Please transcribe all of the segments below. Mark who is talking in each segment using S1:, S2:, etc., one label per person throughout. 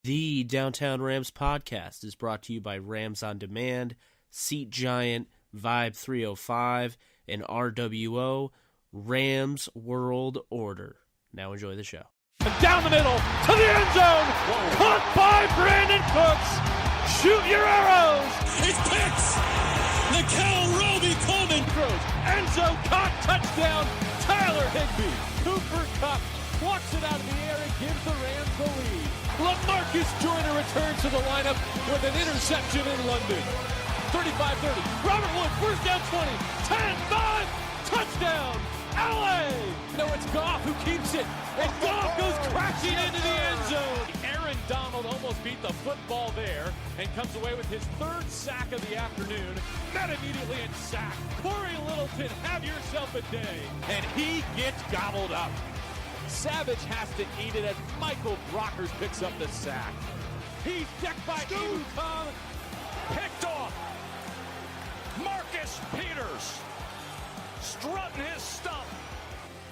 S1: The Downtown Rams podcast is brought to you by Rams On Demand, Seat Giant, Vibe 305, and RWO, Rams World Order. Now enjoy the show.
S2: Down the middle, to the end zone, caught by Brandon Cooks. Shoot your arrows.
S3: It picks. Nickel Roby Coleman
S2: throws. Enzo caught, touchdown. Tyler Higbee. Cooper Kupp plucks it out of the air and gives the Rams the lead. LaMarcus Joyner returns to the lineup with an interception in London. 35-30. Robert Woods, first down 20. 10-5. Touchdown. LA. No, it's Goff who keeps it. And Goff goes crashing into the end zone. Aaron Donald almost beat the football there and comes away with his third sack of the afternoon. Met immediately and sacked. Corey Littleton, have yourself a day. And he gets gobbled up. Savage has to eat it as Michael Brockers picks up the sack. He's decked by Ebu Tom. Picked off. Marcus Peters strutting his stump.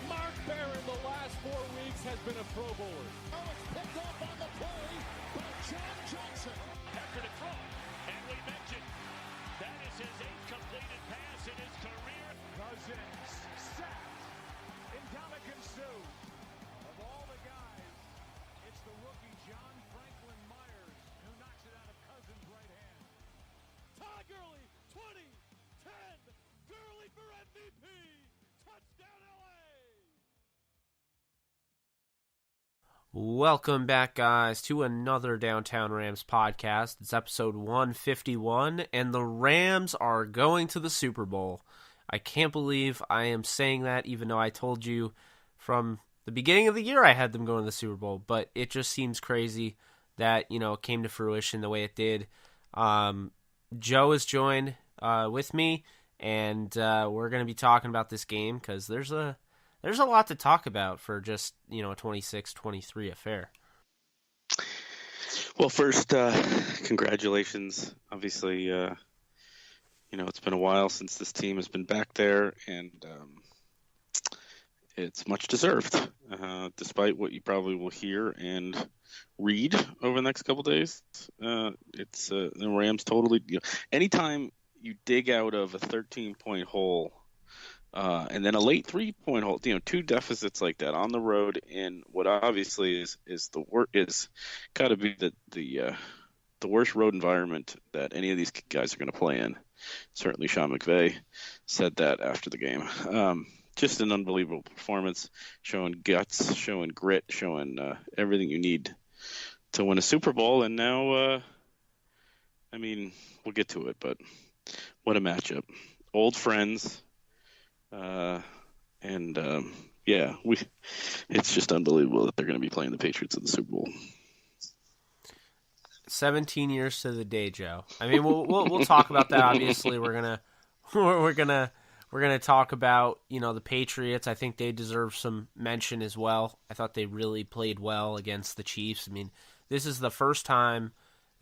S2: Mark Barron the last 4 weeks has been a Pro Bowler.
S3: Oh, it's picked off on the play by John Johnson.
S4: After the throw, and we mentioned that is his 8th completed pass in his career.
S2: Cousins sacked. Ndamukong Suh. Of all the guys, it's the rookie John Franklin Myers who knocks it out of Cousins' right hand. Todd Gurley, 20, 10, Gurley for MVP. Touchdown LA.
S1: Welcome back, guys, to another Downtown Rams podcast. It's episode 151, and the Rams are going to the Super Bowl. I can't believe I am saying that, even though I told you from the beginning of the year I had them going to the Super Bowl, but it just seems crazy that, it came to fruition the way it did. Joe is joined with me, and we're going to be talking about this game because there's a lot to talk about for just, a 26-23 affair.
S5: Well, first, congratulations. Obviously, it's been a while since this team has been back there, and it's much deserved, despite what you probably will hear and read over the next couple days. It's the Rams totally. Anytime you dig out of a 13-point hole, and then a late 3-point hole, two deficits like that on the road in what obviously is got to be the worst road environment that any of these guys are going to play in. Certainly, Sean McVay said that after the game. Just an unbelievable performance, showing guts, showing grit, showing everything you need to win a Super Bowl. And now, we'll get to it, but what a matchup. Old friends. It's just unbelievable that they're going to be playing the Patriots in the Super Bowl.
S1: 17 years to the day, Joe. We'll talk about that. Obviously, we're gonna talk about the Patriots. I think they deserve some mention as well. I thought they really played well against the Chiefs. This is the first time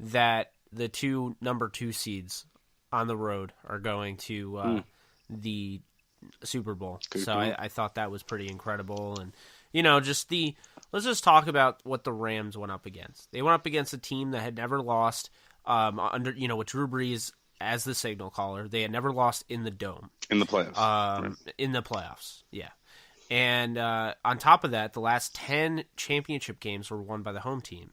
S1: that the two number 2 seeds on the road are going to the Super Bowl. So I thought that was pretty incredible. And let's just talk about what the Rams went up against. They went up against a team that had never lost with Drew Brees as the signal caller. They had never lost in the Dome.
S5: In the playoffs.
S1: Right. In the playoffs, yeah. And on top of that, the last 10 championship games were won by the home team.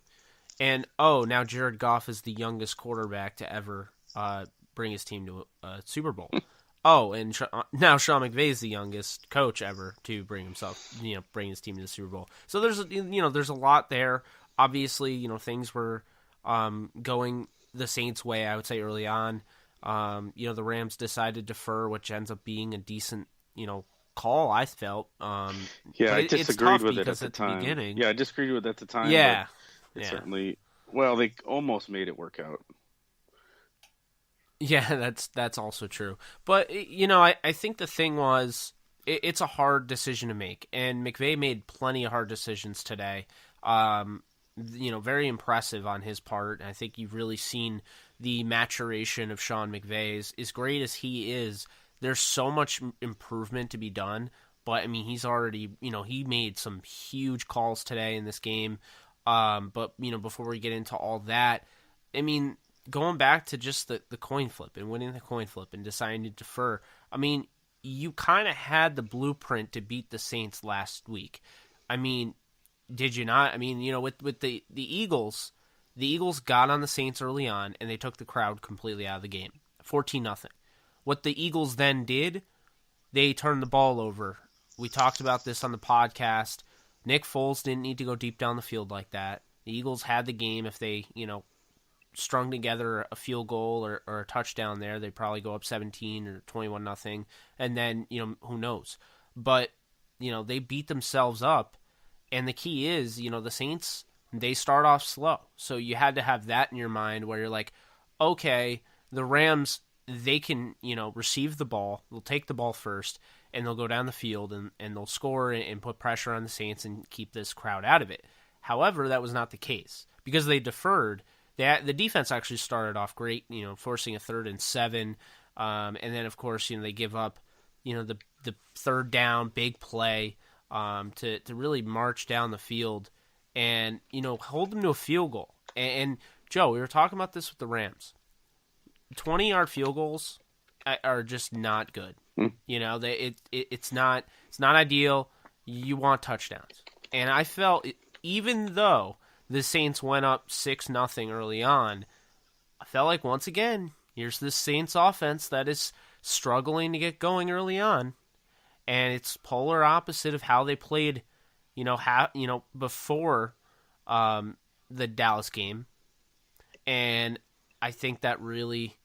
S1: And now Jared Goff is the youngest quarterback to ever bring his team to a Super Bowl. And now Sean McVay is the youngest coach ever to bring his team to the Super Bowl. So there's a lot there. Obviously, things were going the Saints' way, I would say, early on. The Rams decided to defer, which ends up being a decent, call, I felt.
S5: I disagreed with it at the time.
S1: Beginning.
S5: Yeah, I disagreed with it at the time.
S1: Yeah.
S5: Certainly, they almost made it work out.
S1: Yeah, that's also true. But, I think the thing was, it's a hard decision to make. And McVay made plenty of hard decisions today. Very impressive on his part. I think you've really seen the maturation of Sean McVay. As great as he is, there's so much improvement to be done. But, he's already, he made some huge calls today in this game. But before we get into all that, I mean, going back to just the coin flip and winning the coin flip and deciding to defer, I mean, you kind of had the blueprint to beat the Saints last week. I mean, did you not? I mean, with the Eagles, the Eagles got on the Saints early on and they took the crowd completely out of the game, 14-0. What the Eagles then did, they turned the ball over. We talked about this on the podcast. Nick Foles didn't need to go deep down the field like that. The Eagles had the game. If they, strung together a field goal or a touchdown there, they'd probably go up 17 or 21-0. And then, who knows? But, they beat themselves up. And the key is, the Saints, they start off slow. So you had to have that in your mind where you're like, okay, the Rams, they can, receive the ball. They'll take the ball first, and they'll go down the field, and they'll score and put pressure on the Saints and keep this crowd out of it. However, that was not the case. Because they deferred, the defense actually started off great, forcing a 3rd and 7. And then, of course, they give up, the third down, big play to really march down the field and, hold them to a field goal. And Joe, we were talking about this with the Rams. 20-yard field goals are just not good. It's not ideal. You want touchdowns. And I felt, even though the Saints went up 6-0 early on, I felt like once again, here's this Saints offense that is struggling to get going early on. And it's polar opposite of how they played, before the Dallas game. And I think that really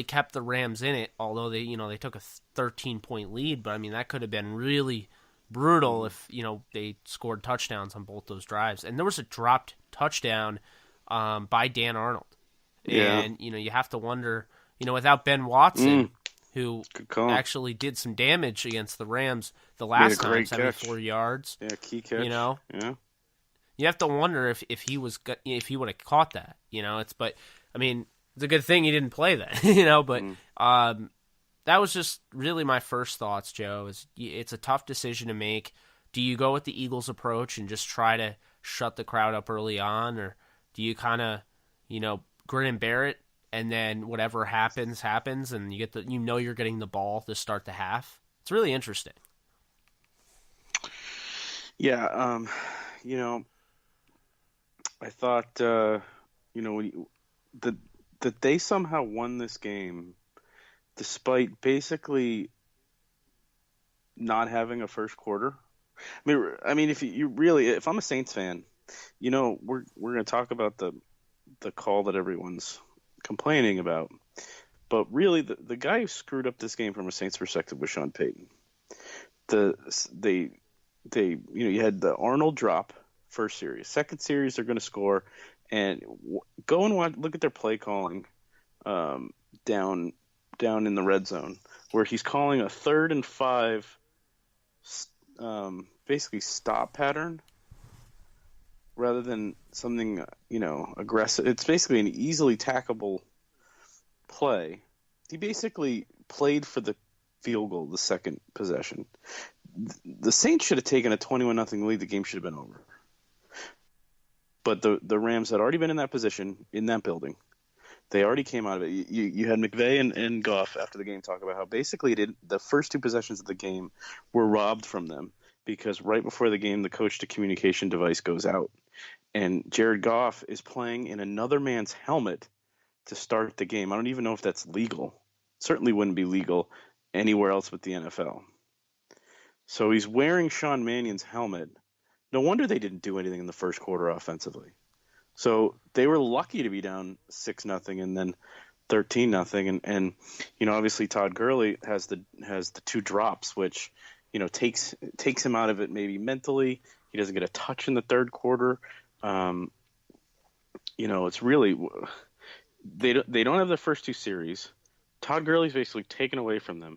S1: kept the Rams in it, although they took a 13-point lead. But I mean, that could have been really brutal if they scored touchdowns on both those drives. And there was a dropped touchdown by Dan Arnold.
S5: Yeah.
S1: And you have to wonder, without Ben Watson, who actually did some damage against the Rams the last time, 74 yards.
S5: Yeah, key catch.
S1: Yeah. You have to wonder if he would have caught that. But I mean, it's a good thing he didn't play that. But that was just really my first thoughts, Joe. It's a tough decision to make. Do you go with the Eagles approach and just try to shut the crowd up early on, or do you kind of, grin and bear it, and then whatever happens, and you get you're getting the ball to start the half? It's really interesting.
S5: Yeah, I thought, that they somehow won this game despite basically not having a first quarter. I mean, if I'm a Saints fan, we're going to talk about the call that everyone's complaining about. But really, the guy who screwed up this game from a Saints perspective was Sean Payton. You had the Arnold drop first series. Second series, they're going to score. And go and look at their play calling down in the red zone, where he's calling a 3rd and 5 basically stop pattern rather than something, aggressive. It's basically an easily tackable play. He basically played for the field goal the second possession. The Saints should have taken a 21-0 lead. The game should have been over. But the Rams had already been in that position, in that building. They already came out of it. You had McVay and Goff after the game talk about how basically the first 2 possessions of the game were robbed from them because right before the game, the coach-to-communication device goes out. And Jared Goff is playing in another man's helmet to start the game. I don't even know if that's legal. Certainly wouldn't be legal anywhere else but the NFL. So he's wearing Sean Mannion's helmet. No wonder they didn't do anything in the first quarter offensively. So they were lucky to be down 6-0 and then 13-0. And obviously Todd Gurley has the 2 drops, which, takes him out of it maybe mentally. He doesn't get a touch in the third quarter. It's really they don't have the first 2 series. Todd Gurley's basically taken away from them.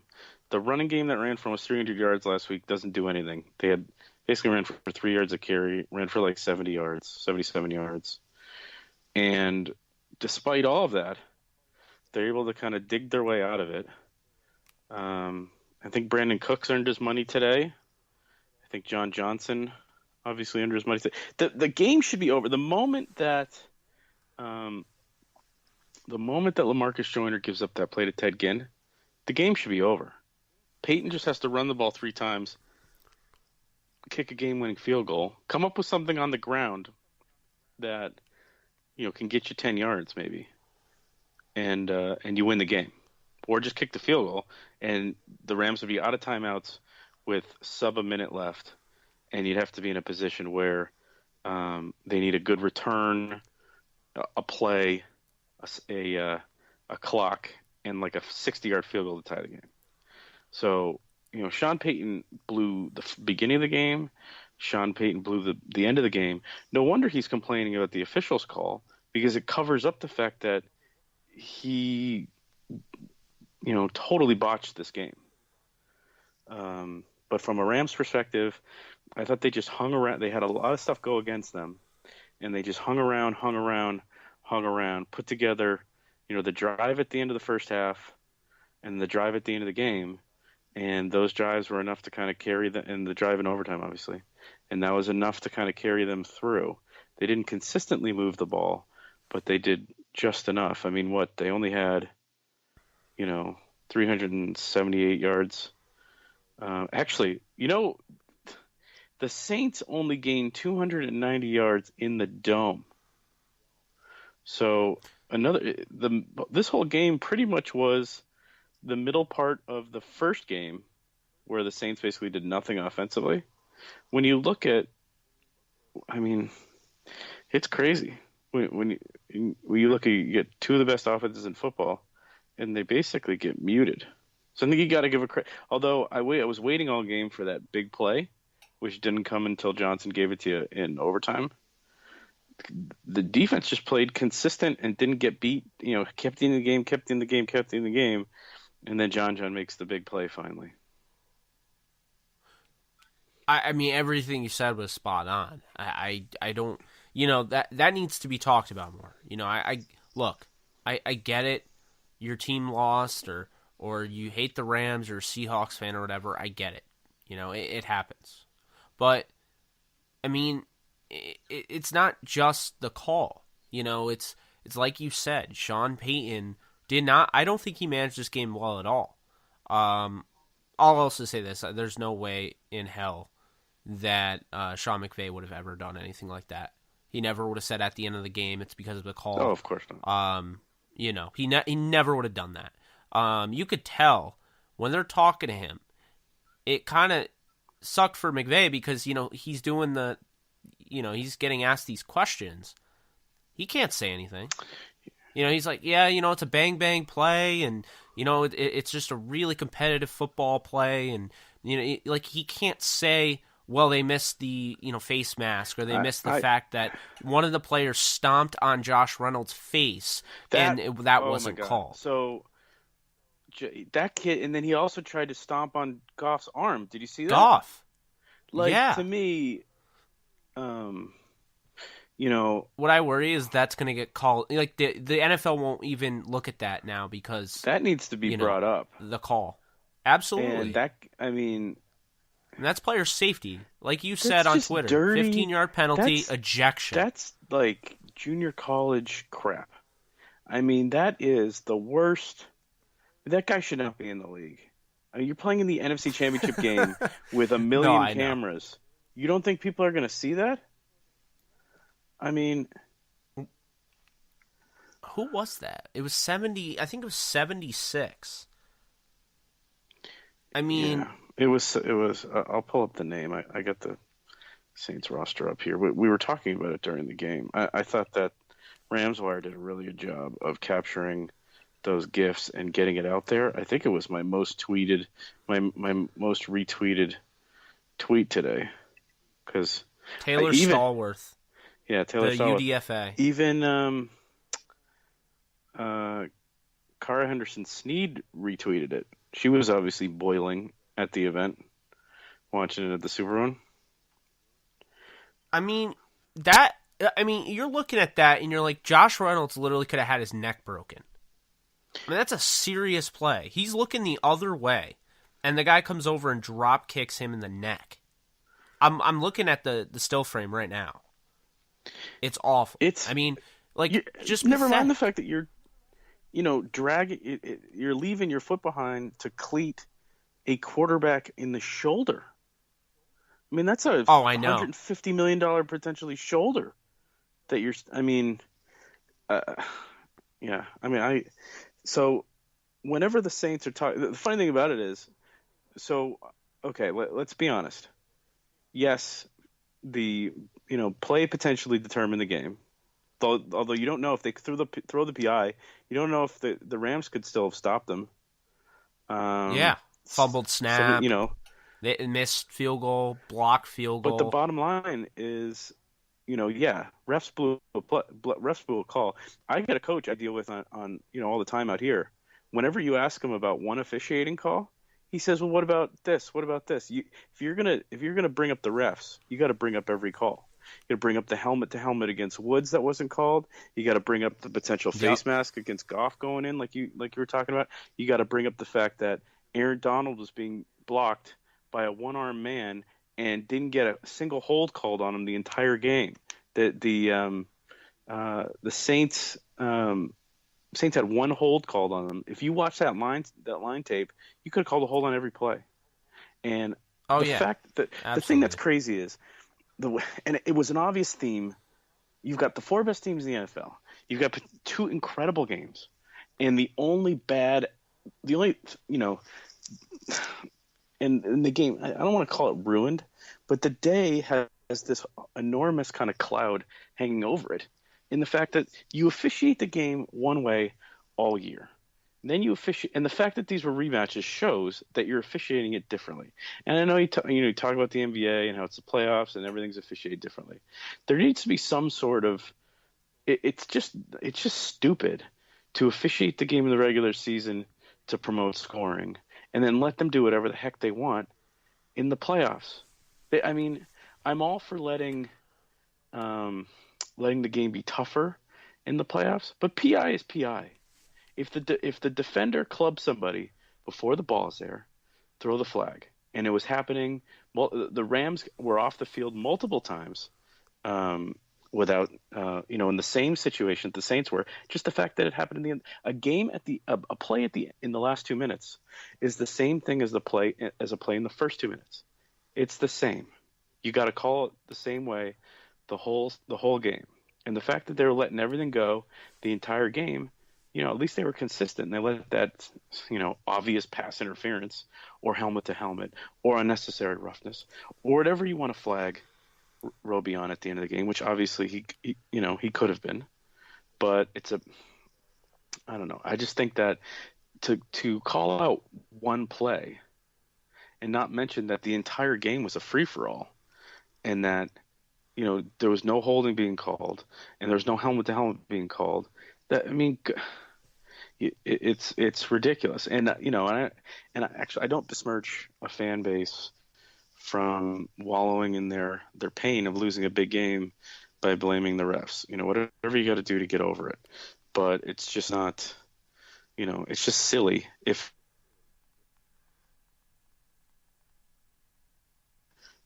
S5: The running game that ran for almost 300 yards last week doesn't do anything. They had basically ran for 3 yards a carry, ran for like 77 yards. And despite all of that, they're able to kind of dig their way out of it. I think Brandon Cooks earned his money today. I think John Johnson obviously under his money. The game should be over. The moment that LaMarcus Joyner gives up that play to Ted Ginn, the game should be over. Peyton just has to run the ball 3 times, kick a game-winning field goal, come up with something on the ground that can get you 10 yards maybe, and you win the game, or just kick the field goal, and the Rams would be out of timeouts with sub a minute left, and you'd have to be in a position where they need a good return, a play, a clock, and like a 60-yard field goal to tie the game. So, Sean Payton blew the beginning of the game. Sean Payton blew the end of the game. No wonder he's complaining about the officials' call, because it covers up the fact that he, totally botched this game. But from a Rams perspective, I thought they just hung around. They had a lot of stuff go against them, and they just hung around, put together, the drive at the end of the first half and the drive at the end of the game. And those drives were enough to kind of carry them, and the drive in overtime, obviously. And that was enough to kind of carry them through. They didn't consistently move the ball, but they did just enough. I mean, they only had, 378 yards. Actually, the Saints only gained 290 yards in the dome. So this whole game pretty much was the middle part of the first game, where the Saints basically did nothing offensively. When you look at, it's crazy. When you look at, you get 2 of the best offenses in football, and they basically get muted. So I think you got to give a credit. Although I was waiting all game for that big play, which didn't come until Johnson gave it to you in overtime. The defense just played consistent and didn't get beat. Kept in the game. And then John makes the big play finally.
S1: I mean, everything you said was spot on. I don't, that needs to be talked about more. I get it. Your team lost, or you hate the Rams, or a Seahawks fan or whatever. I get it. It happens. But, I mean, it's not just the call. It's like you said, Sean Payton I don't think he managed this game well at all. I'll also say this. There's no way in hell that Sean McVay would have ever done anything like that. He never would have said at the end of the game it's because of the call.
S5: Oh, of course not.
S1: He never would have done that. You could tell when they're talking to him, it kind of sucked for McVay because, he's doing he's getting asked these questions. He can't say anything. He's like, yeah, it's a bang-bang play, and, it's just a really competitive football play, and, he can't say, well, they missed the, face mask, or they missed the fact that one of the players stomped on Josh Reynolds' face, and that wasn't called.
S5: So, that kid, and then he also tried to stomp on Goff's arm. Did you see that?
S1: Goff.
S5: To me,
S1: what I worry is that's going to get called. Like the NFL won't even look at that now because
S5: that needs to be brought up.
S1: The call, absolutely.
S5: And
S1: that's player safety, like you said on Twitter.
S5: Dirty,
S1: 15-yard penalty, ejection.
S5: That's like junior college crap. That is the worst. That guy should not be in the league. You're playing in the NFC Championship game with a million cameras. You don't think people are going to see that?
S1: Who was that? It was 70. I think it was 76.
S5: Yeah, it was. I'll pull up the name. I got the Saints roster up here. We were talking about it during the game. I thought that Ramswire did a really good job of capturing those GIFs and getting it out there. I think it was my most retweeted tweet today. Because
S1: Taylor Stallworth.
S5: Yeah, Taylor
S1: the
S5: Stallworth.
S1: UDFA.
S5: Even Cara Henderson-Sneed retweeted it. She was obviously boiling at the event, watching it at the Superbowl.
S1: You're looking at that and you're like, Josh Reynolds literally could have had his neck broken. That's a serious play. He's looking the other way, and the guy comes over and drop kicks him in the neck. I'm looking at the still frame right now. It's awful.
S5: It's
S1: I mean, like just
S5: never mind
S1: pathetic.
S5: the fact that you're you're leaving your foot behind to cleat a quarterback in the shoulder. I mean, that's a
S1: Oh, I know.
S5: $150 million potentially shoulder that you're. I mean, yeah. I mean, so whenever the Saints are talking, the funny thing about it is, so okay, let's be honest. Yes, the play potentially determined the game. Although you don't know if they throw the PI, you don't know if the Rams could still have stopped them.
S1: Yeah, fumbled snap. They missed field goal, blocked field goal.
S5: But the bottom line is, refs blew a call. I got a coach I deal with on all the time out here. Whenever you ask him about one officiating call, he says, "Well, what about this? What about this?" If you're gonna bring up the refs, you got to bring up every call. You got to bring up the helmet to helmet against Woods that wasn't called. You got to bring up the potential face mask against Goff going in, like you were talking about. You got to bring up the fact that Aaron Donald was being blocked by a one-armed man and didn't get a single hold called on him the entire game. The Saints had one hold called on them. If you watch that line tape, you could have called a hold on every play. And fact that the thing that's crazy is and it was an obvious theme. You've got the four best teams in the NFL. You've got two incredible games, and the only in the game, I don't want to call it ruined, but the day has this enormous kind of cloud hanging over it in the fact that you officiate the game one way all year. Then you officiate, and the fact that these were rematches shows that you're officiating it differently. And I know you talk about the NBA and how it's the playoffs and everything's officiated differently. There needs to be some sort of it's just stupid to officiate the game in the regular season to promote scoring and then let them do whatever the heck they want in the playoffs. I'm all for letting the game be tougher in the playoffs, but PI is PI. If the defender clubs somebody before the ball is there, throw the flag. And it was happening. Well, the Rams were off the field multiple times without, in the same situation the Saints were. Just the fact that it happened in the end. A game a play in the last 2 minutes is the same thing as a play in the first 2 minutes. It's the same. You got to call it the same way the whole game. And the fact that they were letting everything go the entire game. At least they were consistent. And they let that, obvious pass interference or helmet to helmet or unnecessary roughness or whatever you want to flag Roby on at the end of the game, which obviously he could have been. But I don't know. I just think that to call out one play and not mention that the entire game was a free-for-all and that, there was no holding being called and there was no helmet to helmet being called. It's ridiculous, and I don't besmirch a fan base from wallowing in their pain of losing a big game by blaming the refs. Whatever you got to do to get over it, but it's just not. It's just silly if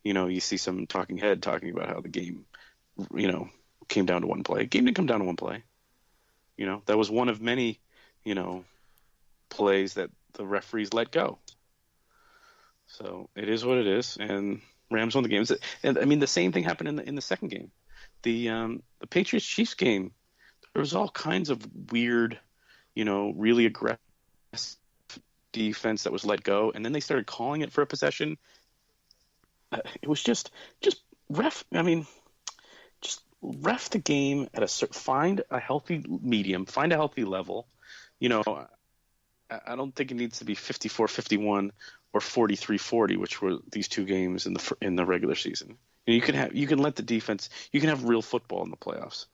S5: you see some talking head talking about how the game came down to one play. Game didn't come down to one play. That was one of many plays that the referees let go. So it is what it is, and Rams won the game. And the same thing happened in the second game, the Patriots Chiefs game. There was all kinds of weird, really aggressive defense that was let go, and then they started calling it for a possession. It was just ref. Just ref the game at find a healthy medium, find a healthy level. I don't think it needs to be 54-51 or 43-40, which were these two games in the regular season. You can let the defense, you can have real football in the playoffs,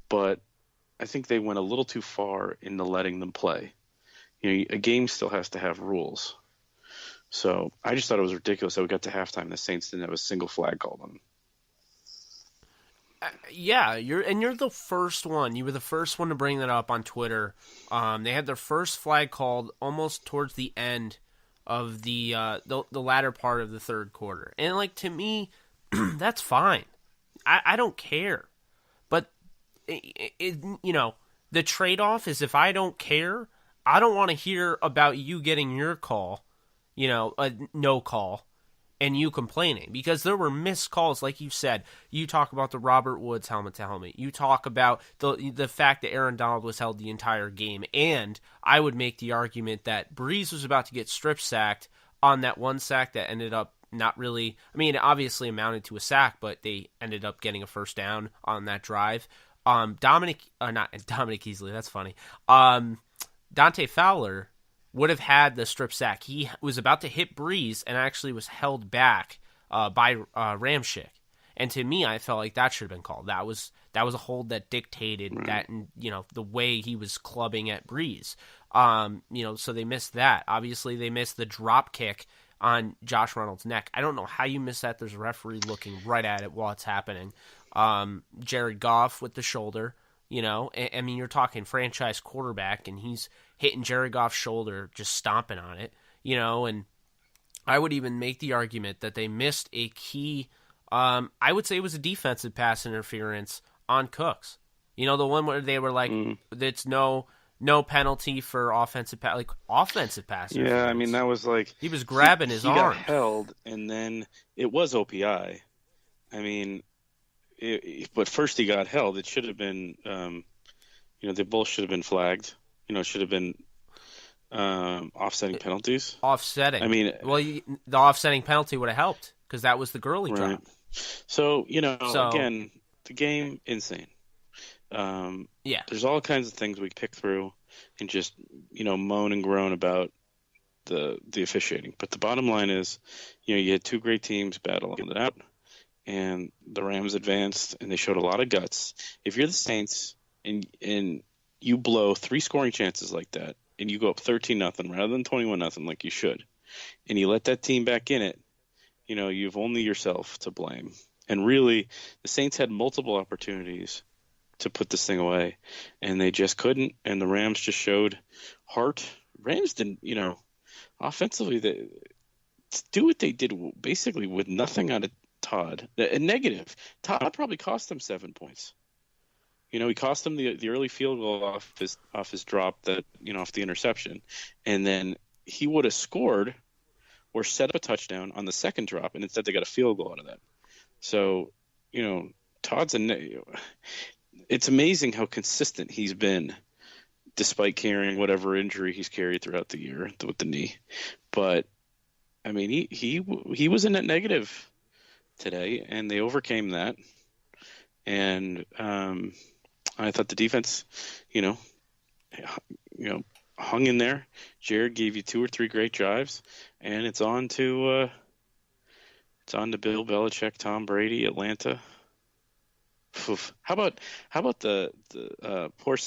S5: but I think they went a little too far into letting them play. A game still has to have rules. So I just thought it was ridiculous that we got to halftime and the Saints didn't have a single flag called on them.
S1: Yeah, you're the first one. You were the first one to bring that up on Twitter. They had their first flag called almost towards the end of the latter part of the third quarter. And to me, that's fine. I don't care. But, the trade-off is if I don't care, I don't want to hear about you getting your call, a no call, and you complaining. Because there were missed calls, like you said. You talk about the Robert Woods helmet to helmet. You talk about the fact that Aaron Donald was held the entire game. And I would make the argument that Breeze was about to get strip sacked on that one sack that ended up not really, it obviously amounted to a sack, but they ended up getting a first down on that drive. Not Dominic Easley, that's funny. Dante Fowler would have had the strip sack. He was about to hit Breeze and actually was held back by Ramczyk. And to me, I felt like that should have been called. That was a hold that dictated that, the way he was clubbing at Breeze. So they missed that. Obviously, they missed the drop kick on Josh Reynolds' neck. I don't know how you miss that. There's a referee looking right at it while it's happening. Jared Goff with the shoulder, you're talking franchise quarterback, and he's hitting Jared Goff's shoulder, just stomping on it, and I would even make the argument that they missed a key, I would say it was a defensive pass interference on Cooks. The one where they were like, it's no penalty for offensive pass interference.
S5: Yeah, that was like
S1: he was grabbing his arm.
S5: Got held, and then it was OPI. But first he got held. It should have been, they both should have been flagged. It should have been offsetting penalties.
S1: Offsetting. The offsetting penalty would have helped because that was the Gurley drop.
S5: So, again, the game, insane. There's all kinds of things we pick through and just, moan and groan about the officiating. But the bottom line is, you had two great teams battling it out. And the Rams advanced, and they showed a lot of guts. If you're the Saints and you blow 3 scoring chances like that, and you go up 13-0 rather than 21-0 like you should, and you let that team back in it, you've only yourself to blame. And really, the Saints had multiple opportunities to put this thing away, and they just couldn't. And the Rams just showed heart. Rams didn't, offensively, they do what they did basically with nothing out of Todd. A negative. Todd probably cost them 7 points. He cost them the early field goal off his drop that off the interception, and then he would have scored or set up a touchdown on the second drop, and instead they got a field goal out of that. So Todd's it's amazing how consistent he's been, despite carrying whatever injury he's carried throughout the year with the knee. But he was a net negative today, and they overcame that. And I thought the defense, hung in there. Jared gave you 2 or 3 great drives, and it's on to Bill Belichick, Tom Brady, Atlanta. Oof. How about the poor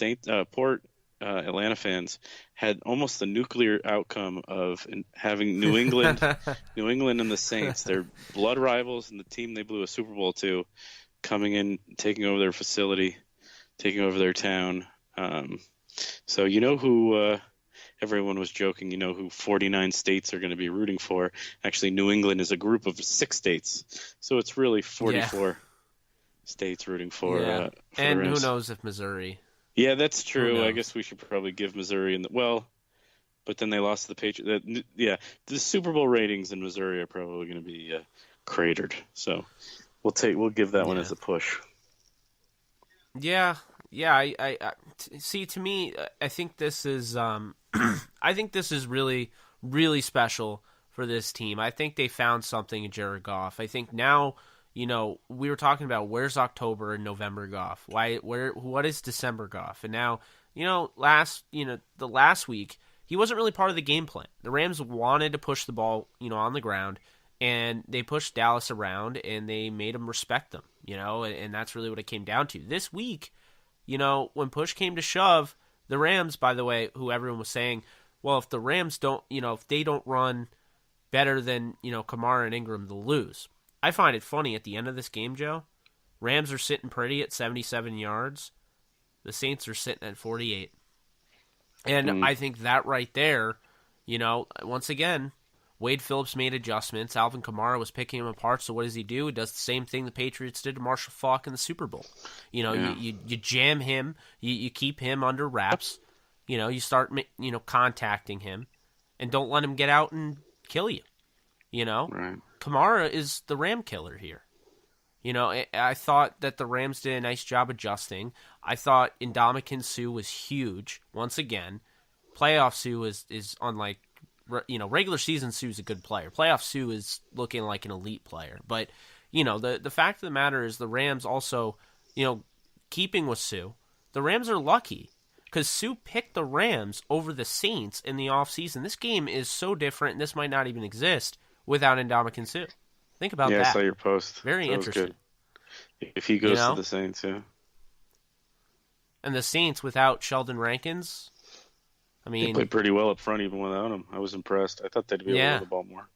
S5: Atlanta fans had almost the nuclear outcome of having New England and the Saints, their blood rivals and the team they blew a Super Bowl to, coming in, taking over their facility, taking over their town. So who everyone was joking, who 49 states are going to be rooting for. Actually, New England is a group of 6 states. So it's really 44 states rooting for.
S1: And who knows if Missouri.
S5: Yeah, that's true. I guess we should probably give Missouri but then they lost to the Patriots. The Super Bowl ratings in Missouri are probably going to be cratered. So we'll give that one as a push. Yeah.
S1: I see. To me, I think this is really, really special for this team. I think they found something in Jared Goff. I think now, we were talking about where's October and November Goff. What is December Goff? And now, the last week he wasn't really part of the game plan. The Rams wanted to push the ball, on the ground, and they pushed Dallas around and they made him respect them, and that's really what it came down to. This week, when push came to shove, the Rams, by the way, who everyone was saying, well, if the Rams don't, if they don't run better than, Kamara and Ingram, they'll lose. I find it funny at the end of this game, Joe, Rams are sitting pretty at 77 yards. The Saints are sitting at 48. And I think that right there, once again, Wade Phillips made adjustments. Alvin Kamara was picking him apart. So what does he do? He does the same thing the Patriots did to Marshall Faulk in the Super Bowl. You jam him. You keep him under wraps. You start contacting him, and don't let him get out and kill you.
S5: Right.
S1: Kamara is the Ram killer here. I thought that the Rams did a nice job adjusting. I thought Ndamukong Suh was huge once again. Playoff Suh is unlike, regular season Suh is a good player. Playoff Suh is looking like an elite player. But, the fact of the matter is the Rams also, keeping with Suh, the Rams are lucky because Suh picked the Rams over the Saints in the offseason. This game is so different, and this might not even exist without Ndamukong Suh. Think about that.
S5: Yeah, I saw your post.
S1: Very interesting.
S5: Good. If he goes to the Saints, yeah.
S1: And the Saints without Sheldon Rankins,
S5: they played pretty well up front even without him. I was impressed. I thought they'd be able to run the ball more.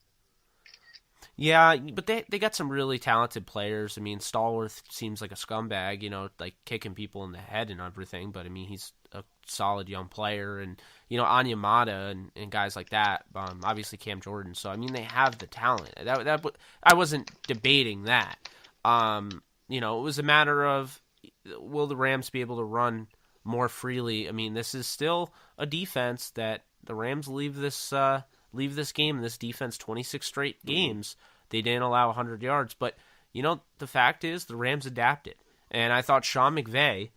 S1: Yeah, but they got some really talented players. Stallworth seems like a scumbag, like kicking people in the head and everything. But, he's a solid young player. And, Anyamata and guys like that. Obviously Cam Jordan. So, they have the talent. I wasn't debating that. It was a matter of, will the Rams be able to run more freely? This is still a defense that the Rams leave this game, this defense, 26 straight games. They didn't allow 100 yards. But, the fact is the Rams adapted. And I thought Sean McVay,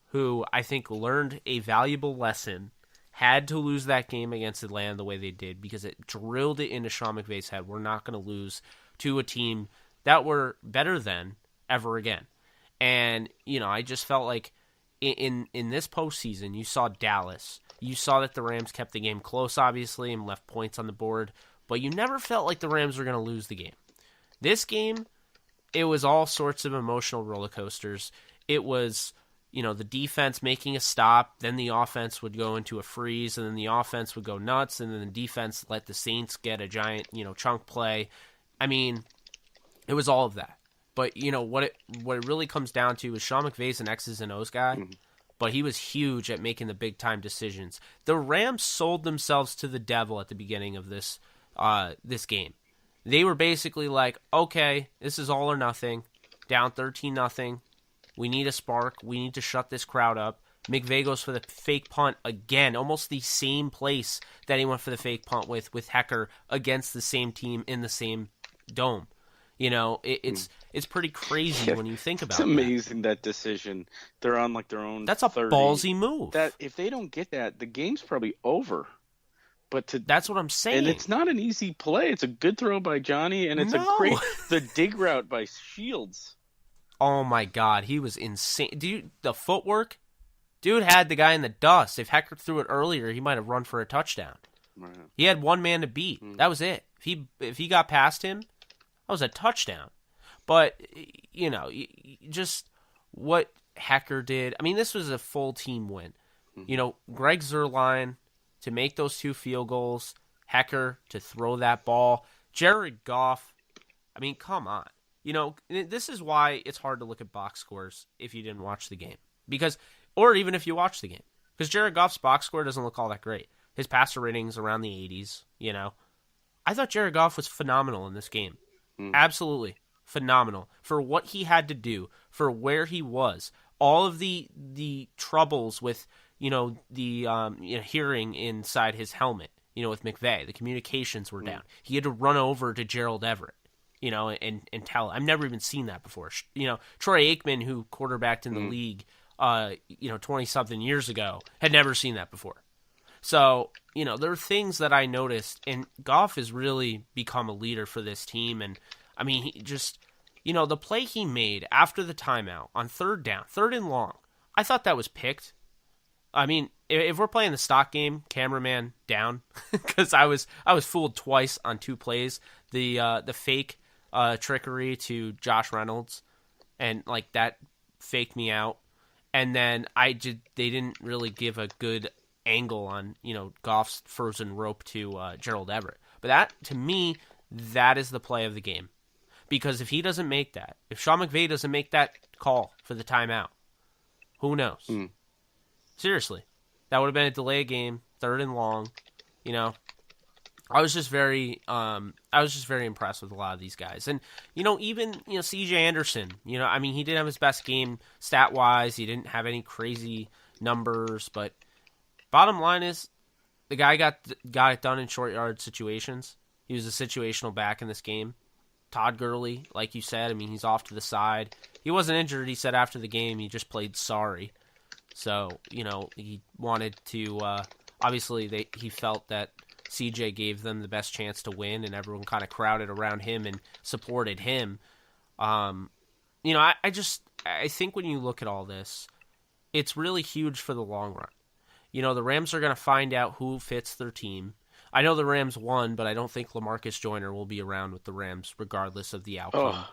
S1: who I think learned a valuable lesson, had to lose that game against Atlanta the way they did because it drilled it into Sean McVay's head. We're not going to lose to a team that we're better than ever again. And, I just felt like in this postseason, you saw Dallas. You saw that the Rams kept the game close, obviously, and left points on the board. But you never felt like the Rams were going to lose the game. This game, it was all sorts of emotional roller coasters. It was, the defense making a stop, then the offense would go into a freeze, and then the offense would go nuts, and then the defense let the Saints get a giant, chunk play. It was all of that. But, what it really comes down to is Sean McVay's an X's and O's guy, but he was huge at making the big-time decisions. The Rams sold themselves to the devil at the beginning of this game. They were basically like, okay, this is all or nothing, down 13-0. We need a spark. We need to shut this crowd up. McVay goes for the fake punt again, almost the same place that he went for the fake punt with Hecker against the same team in the same dome. It's pretty crazy when you think about it.
S5: It's amazing that decision. They're on their own.
S1: That's a
S5: 30.
S1: ballsy move.
S5: That if they don't get that, the game's probably over. But
S1: that's what I'm saying.
S5: And it's not an easy play. It's a good throw by Johnny, and it's the dig route by Shields.
S1: Oh my God, he was insane. Dude, the footwork, dude had the guy in the dust. If Hecker threw it earlier, he might have run for a touchdown.
S5: Right.
S1: He had one man to beat. That was it. If he got past him, that was a touchdown. But, just what Hecker did. This was a full team win. Greg Zuerlein to make those 2 field goals, Hecker to throw that ball, Jared Goff. Come on. This is why it's hard to look at box scores if you didn't watch the game. Or even if you watch the game. Because Jared Goff's box score doesn't look all that great. His passer rating's around the 80s, I thought Jared Goff was phenomenal in this game. Absolutely phenomenal. For what he had to do, for where he was, all of the troubles with, hearing inside his helmet, with McVay. The communications were down. He had to run over to Gerald Everett. And tell. I've never even seen that before. Troy Aikman, who quarterbacked in the league, 20-something years ago, had never seen that before. So, there are things that I noticed, and Goff has really become a leader for this team. And, he just, the play he made after the timeout on 3rd down, 3rd and long, I thought that was picked. If we're playing the stock game, cameraman down, because I was fooled twice on 2 plays. The fake trickery to Josh Reynolds, and that faked me out. And then they didn't really give a good angle on Goff's frozen rope to Gerald Everett. But that, to me, that is the play of the game, because if he doesn't make that, if Sean McVay doesn't make that call for the timeout, who knows? Seriously, that would have been a delay game, 3rd and long. I was just very impressed with a lot of these guys. And, even, CJ Anderson, I mean, he didn't have his best game stat-wise. He didn't have any crazy numbers. But bottom line is the guy got it done in short yard situations. He was a situational back in this game. Todd Gurley, like you said, I mean, he's off to the side. He wasn't injured, he said after the game. He just played sorry. So, he wanted to obviously he felt that CJ gave them the best chance to win, and everyone kind of crowded around him and supported him. I think when you look at all this, it's really huge for the long run. The Rams are going to find out who fits their team. I know the Rams won, but I don't think LaMarcus Joyner will be around with the Rams regardless of the outcome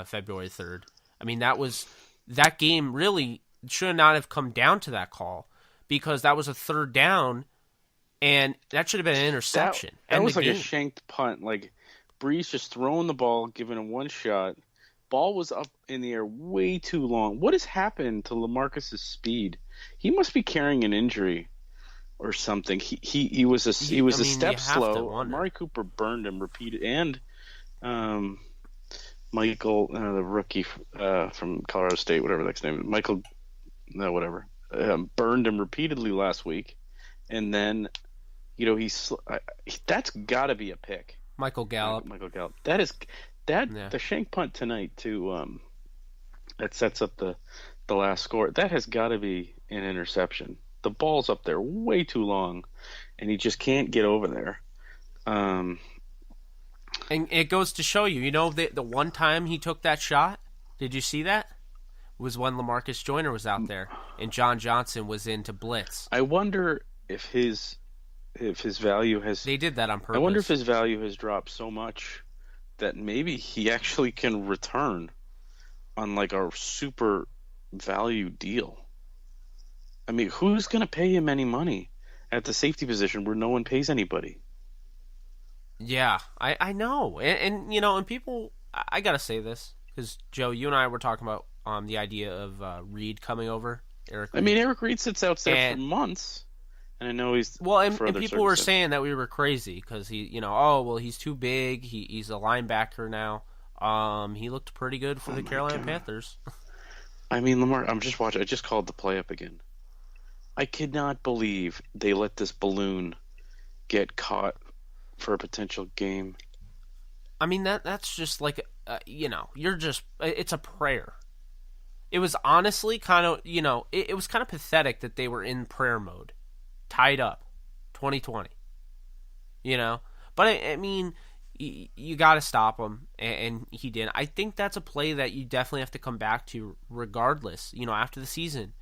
S1: February 3rd. I mean, that game really should not have come down to that call because that was a third down, and that should have been an interception.
S5: That was like a shanked punt. Like, Breeze just throwing the ball, giving him one shot. Ball was up in the air way too long. What has happened to LaMarcus's speed? He must be carrying an injury or something. He was a step slow. Amari Cooper burned him repeated, and Michael, the rookie from Colorado State, whatever that's name is, Michael, no, whatever, burned him repeatedly last week, and then that's got to be a pick.
S1: Michael Gallup.
S5: The shank punt tonight too. That sets up the last score. That has got to be an interception. The ball's up there way too long, and he just can't get over there.
S1: And it goes to show you, the one time he took that shot, did you see that? Was when LaMarcus Joyner was out there and John Johnson was in to blitz.
S5: I wonder if his value has...
S1: They did that on purpose.
S5: I wonder if his value has dropped so much that maybe he actually can return on like a super value deal. I mean, who's going to pay him any money at the safety position where no one pays anybody?
S1: Yeah, I know. And people, I got to say this, because, Joe, you and I were talking about the idea of Reed coming over. Eric
S5: Reed sits out there for months, and I know he's...
S1: Well, and people were saying that we were crazy, because he's too big, he's a linebacker now. He looked pretty good for the Carolina Panthers.
S5: I mean, Lamar, I just called the play up again. I could not believe they let this balloon get caught for a potential game.
S1: I mean, that's just like, it's a prayer. It was honestly kind of, it was kind of pathetic that they were in prayer mode, tied up, 2020, But, I mean, you got to stop him, and he didn't. I think that's a play that you definitely have to come back to regardless, after the season.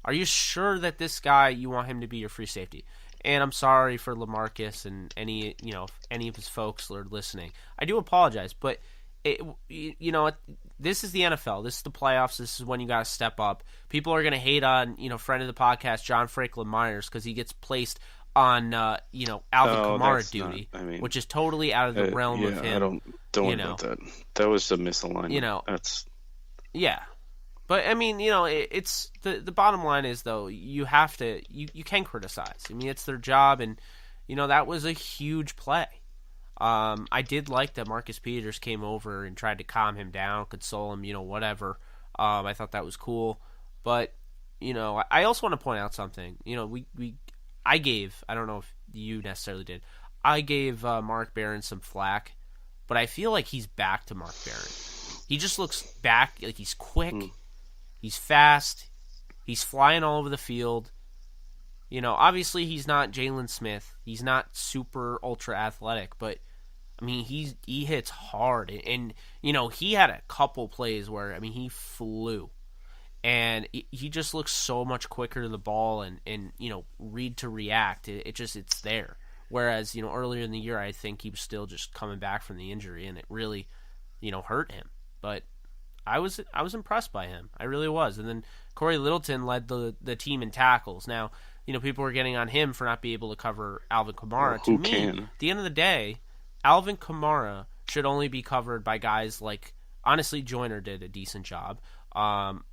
S1: Are you sure that this guy, you want him to be your free safety? And I'm sorry for LaMarcus and any of his folks that are listening. I do apologize, but this is the NFL. This is the playoffs. This is when you got to step up. People are going to hate on, friend of the podcast, John Franklin Myers, because he gets placed on, Alvin Kamara duty, which is totally out of the realm of him.
S5: Don't worry about that. That was a misalignment.
S1: Yeah. But, I mean, it's the bottom line is, though, you have to – you can criticize. I mean, it's their job, and, that was a huge play. I did like that Marcus Peters came over and tried to calm him down, console him, whatever. I thought that was cool. But, I also want to point out something. I don't know if you necessarily did, I gave Mark Barron some flack, but I feel like he's back to Mark Barron. He just looks back, like he's quick. He's fast. He's flying all over the field. Obviously he's not Jalen Smith. He's not super ultra athletic, but I mean he hits hard, and he had a couple plays where he flew, and he just looks so much quicker to the ball and read to react. It's there. Whereas earlier in the year I think he was still just coming back from the injury, and it really hurt him. But I was impressed by him. I really was. And then Corey Littleton led the team in tackles. Now, people were getting on him for not being able to cover Alvin Kamara.
S5: Who can?
S1: At the end of the day, Alvin Kamara should only be covered by guys like, honestly, Joyner did a decent job.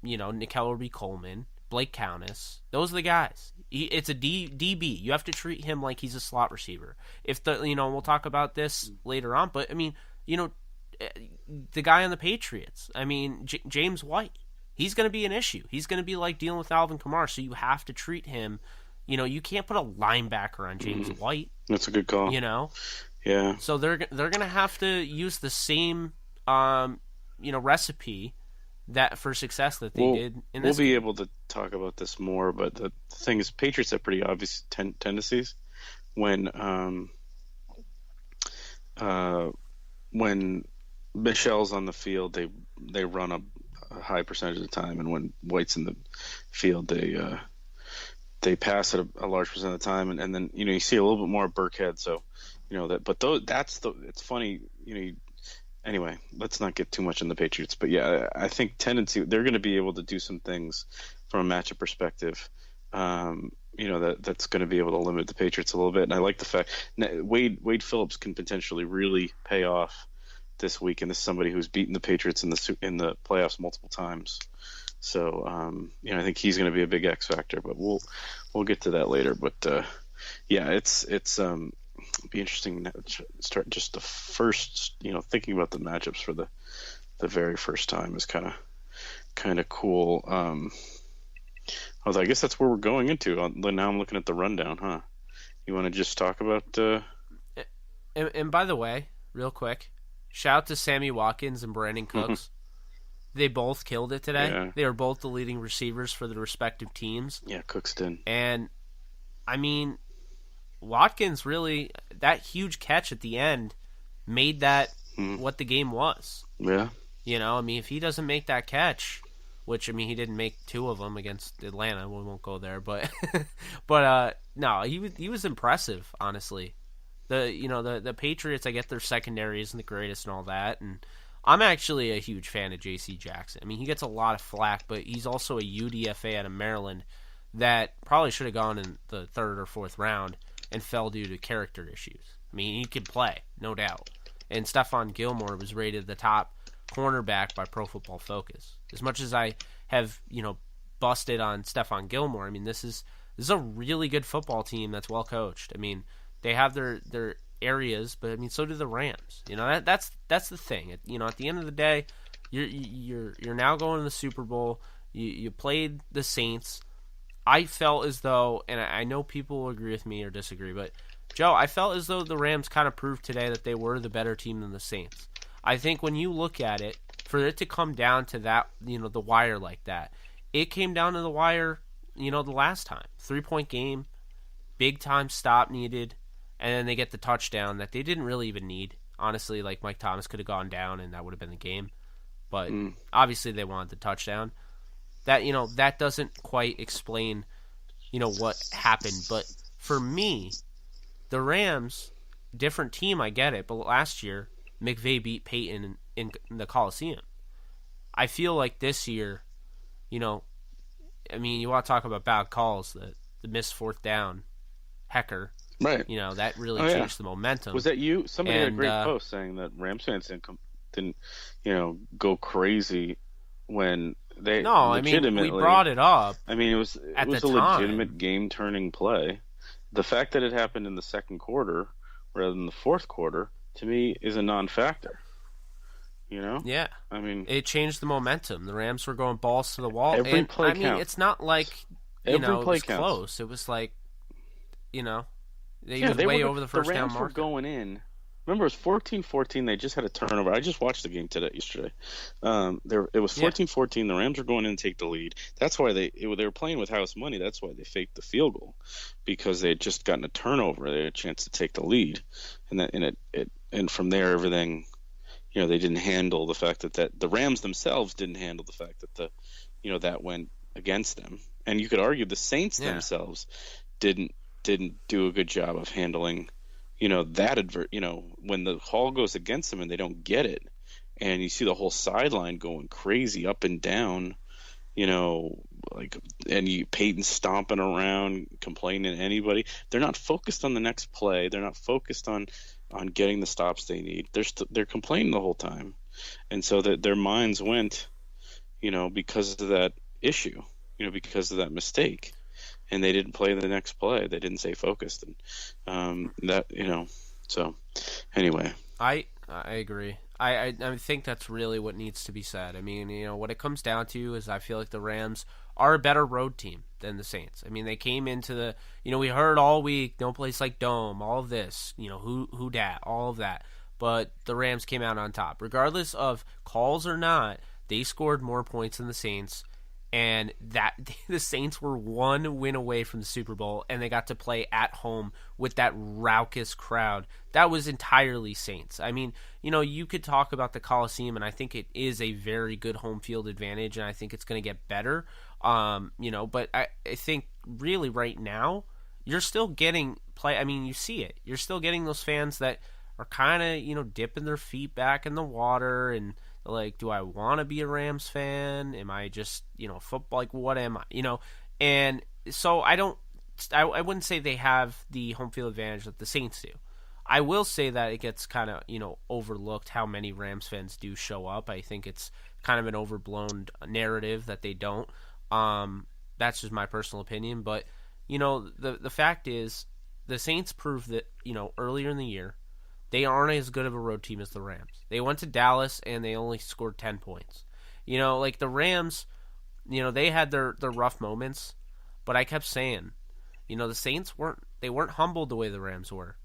S1: Nickel Coleman, Blake Countess. Those are the guys. It's a DB. You have to treat him like he's a slot receiver. If we'll talk about this later on, but I mean, the guy on the Patriots. I mean, James White. He's going to be an issue. He's going to be like dealing with Alvin Kamara, so you have to treat him. You can't put a linebacker on James White.
S5: That's a good call. Yeah.
S1: So they're going to have to use the same recipe that for success that they did in this.
S5: We'll be able to talk about this more, but the thing is, Patriots have pretty obvious tendencies when Michelle's on the field, they run a high percentage of the time, and when White's in the field, they pass it a large percent of the time, and then you see a little bit more Burkhead. So it's funny. Anyway, let's not get too much in the Patriots, but yeah, I think they're going to be able to do some things from a matchup perspective. That's going to be able to limit the Patriots a little bit, and I like the fact Wade Phillips can potentially really pay off this week, and this is somebody who's beaten the Patriots in the playoffs multiple times. So I think he's going to be a big X factor, but we'll get to that later. But it's be interesting to start just the first, thinking about the matchups for the very first time is kind of cool. I guess that's where we're going into. Now I'm looking at the rundown, huh? You want to just talk about?
S1: And by the way, real quick, shout out to Sammy Watkins and Brandon Cooks. They both killed it today.
S5: Yeah.
S1: They were both the leading receivers for the respective teams.
S5: Yeah, Cooks did.
S1: And I mean, Watkins really, that huge catch at the end made that what the game was.
S5: Yeah.
S1: If he doesn't make that catch, which, he didn't make two of them against Atlanta. We won't go there, but no, he was impressive, honestly. The Patriots, I get their secondary isn't the greatest and all that, and I'm actually a huge fan of J.C. Jackson. He gets a lot of flack, but he's also a UDFA out of Maryland that probably should have gone in the third or fourth round and fell due to character issues. He could play, no doubt. And Stephon Gilmore was rated the top cornerback by Pro Football Focus. As much as I have, busted on Stephon Gilmore, this is a really good football team that's well coached. They have their areas, but so do the Rams. That's the thing. At the end of the day, you're now going to the Super Bowl. You played the Saints. I felt as though, and I know people will agree with me or disagree, but Joe, I felt as though the Rams kind of proved today that they were the better team than the Saints. I think when you look at it, for it to come down to that, the wire like that, it came down to the wire, the last time. 3-point game, big time stop needed, and then they get the touchdown that they didn't really even need. Honestly, like Mike Thomas could have gone down and that would have been the game. But obviously they wanted the touchdown. That, that doesn't quite explain, what happened. But for me, the Rams, different team, I get it. But last year, McVay beat Peyton in the Coliseum. I feel like this year, you want to talk about bad calls, the missed fourth down, Hecker.
S5: Right.
S1: That really changed the momentum.
S5: Was that you? Somebody had a great post saying that Rams fans didn't go crazy when they legitimately.
S1: We brought it up.
S5: It was a legitimate game-turning play. The fact that it happened in the second quarter rather than the fourth quarter, to me, is a non-factor.
S1: Yeah. It changed the momentum. The Rams were going balls to the wall.
S5: Every play counts.
S1: It's not like it was close. It was like, they were way over the first down mark.
S5: The Rams were going in. Remember, it was 14-14. They just had a turnover. I just watched the game yesterday. It was 14-14. The Rams were going in to take the lead. That's why they were playing with house money. That's why they faked the field goal, because they had just gotten a turnover. They had a chance to take the lead, and from there everything. They didn't handle the fact that the Rams themselves didn't handle the fact that that went against them, and you could argue the Saints themselves didn't do a good job of handling. When the call goes against them and they don't get it, and you see the whole sideline going crazy up and down, Peyton stomping around, complaining to anybody. They're not focused on the next play. They're not focused on getting the stops they need. They're complaining the whole time, and so that their minds went, because of that issue. because of that mistake. And they didn't play the next play. They didn't stay focused, and So, anyway,
S1: I agree. I think that's really what needs to be said. I mean, what it comes down to is I feel like the Rams are a better road team than the Saints. I mean, they came into the we heard all week, no place like Dome, all of this, who dat, all of that. But the Rams came out on top, regardless of calls or not. They scored more points than the Saints. And that the Saints were one win away from the Super Bowl, and they got to play at home with that raucous crowd. That was entirely Saints. I mean, you could talk about the Coliseum, and I think it is a very good home field advantage, and I think it's going to get better. But I think really right now, you're still getting play. I mean, you see it. You're still getting those fans that are kind of, dipping their feet back in the water and like, do I want to be a Rams fan? Am I just, football? Like, what am I? And so I wouldn't say they have the home field advantage that the Saints do. I will say that it gets kind of, overlooked how many Rams fans do show up. I think it's kind of an overblown narrative that they don't. That's just my personal opinion. But, the fact is the Saints proved that, earlier in the year, they aren't as good of a road team as the Rams. They went to Dallas and they only scored 10 points. Like the Rams, they had their rough moments, but I kept saying, the Saints weren't humbled the way the Rams were.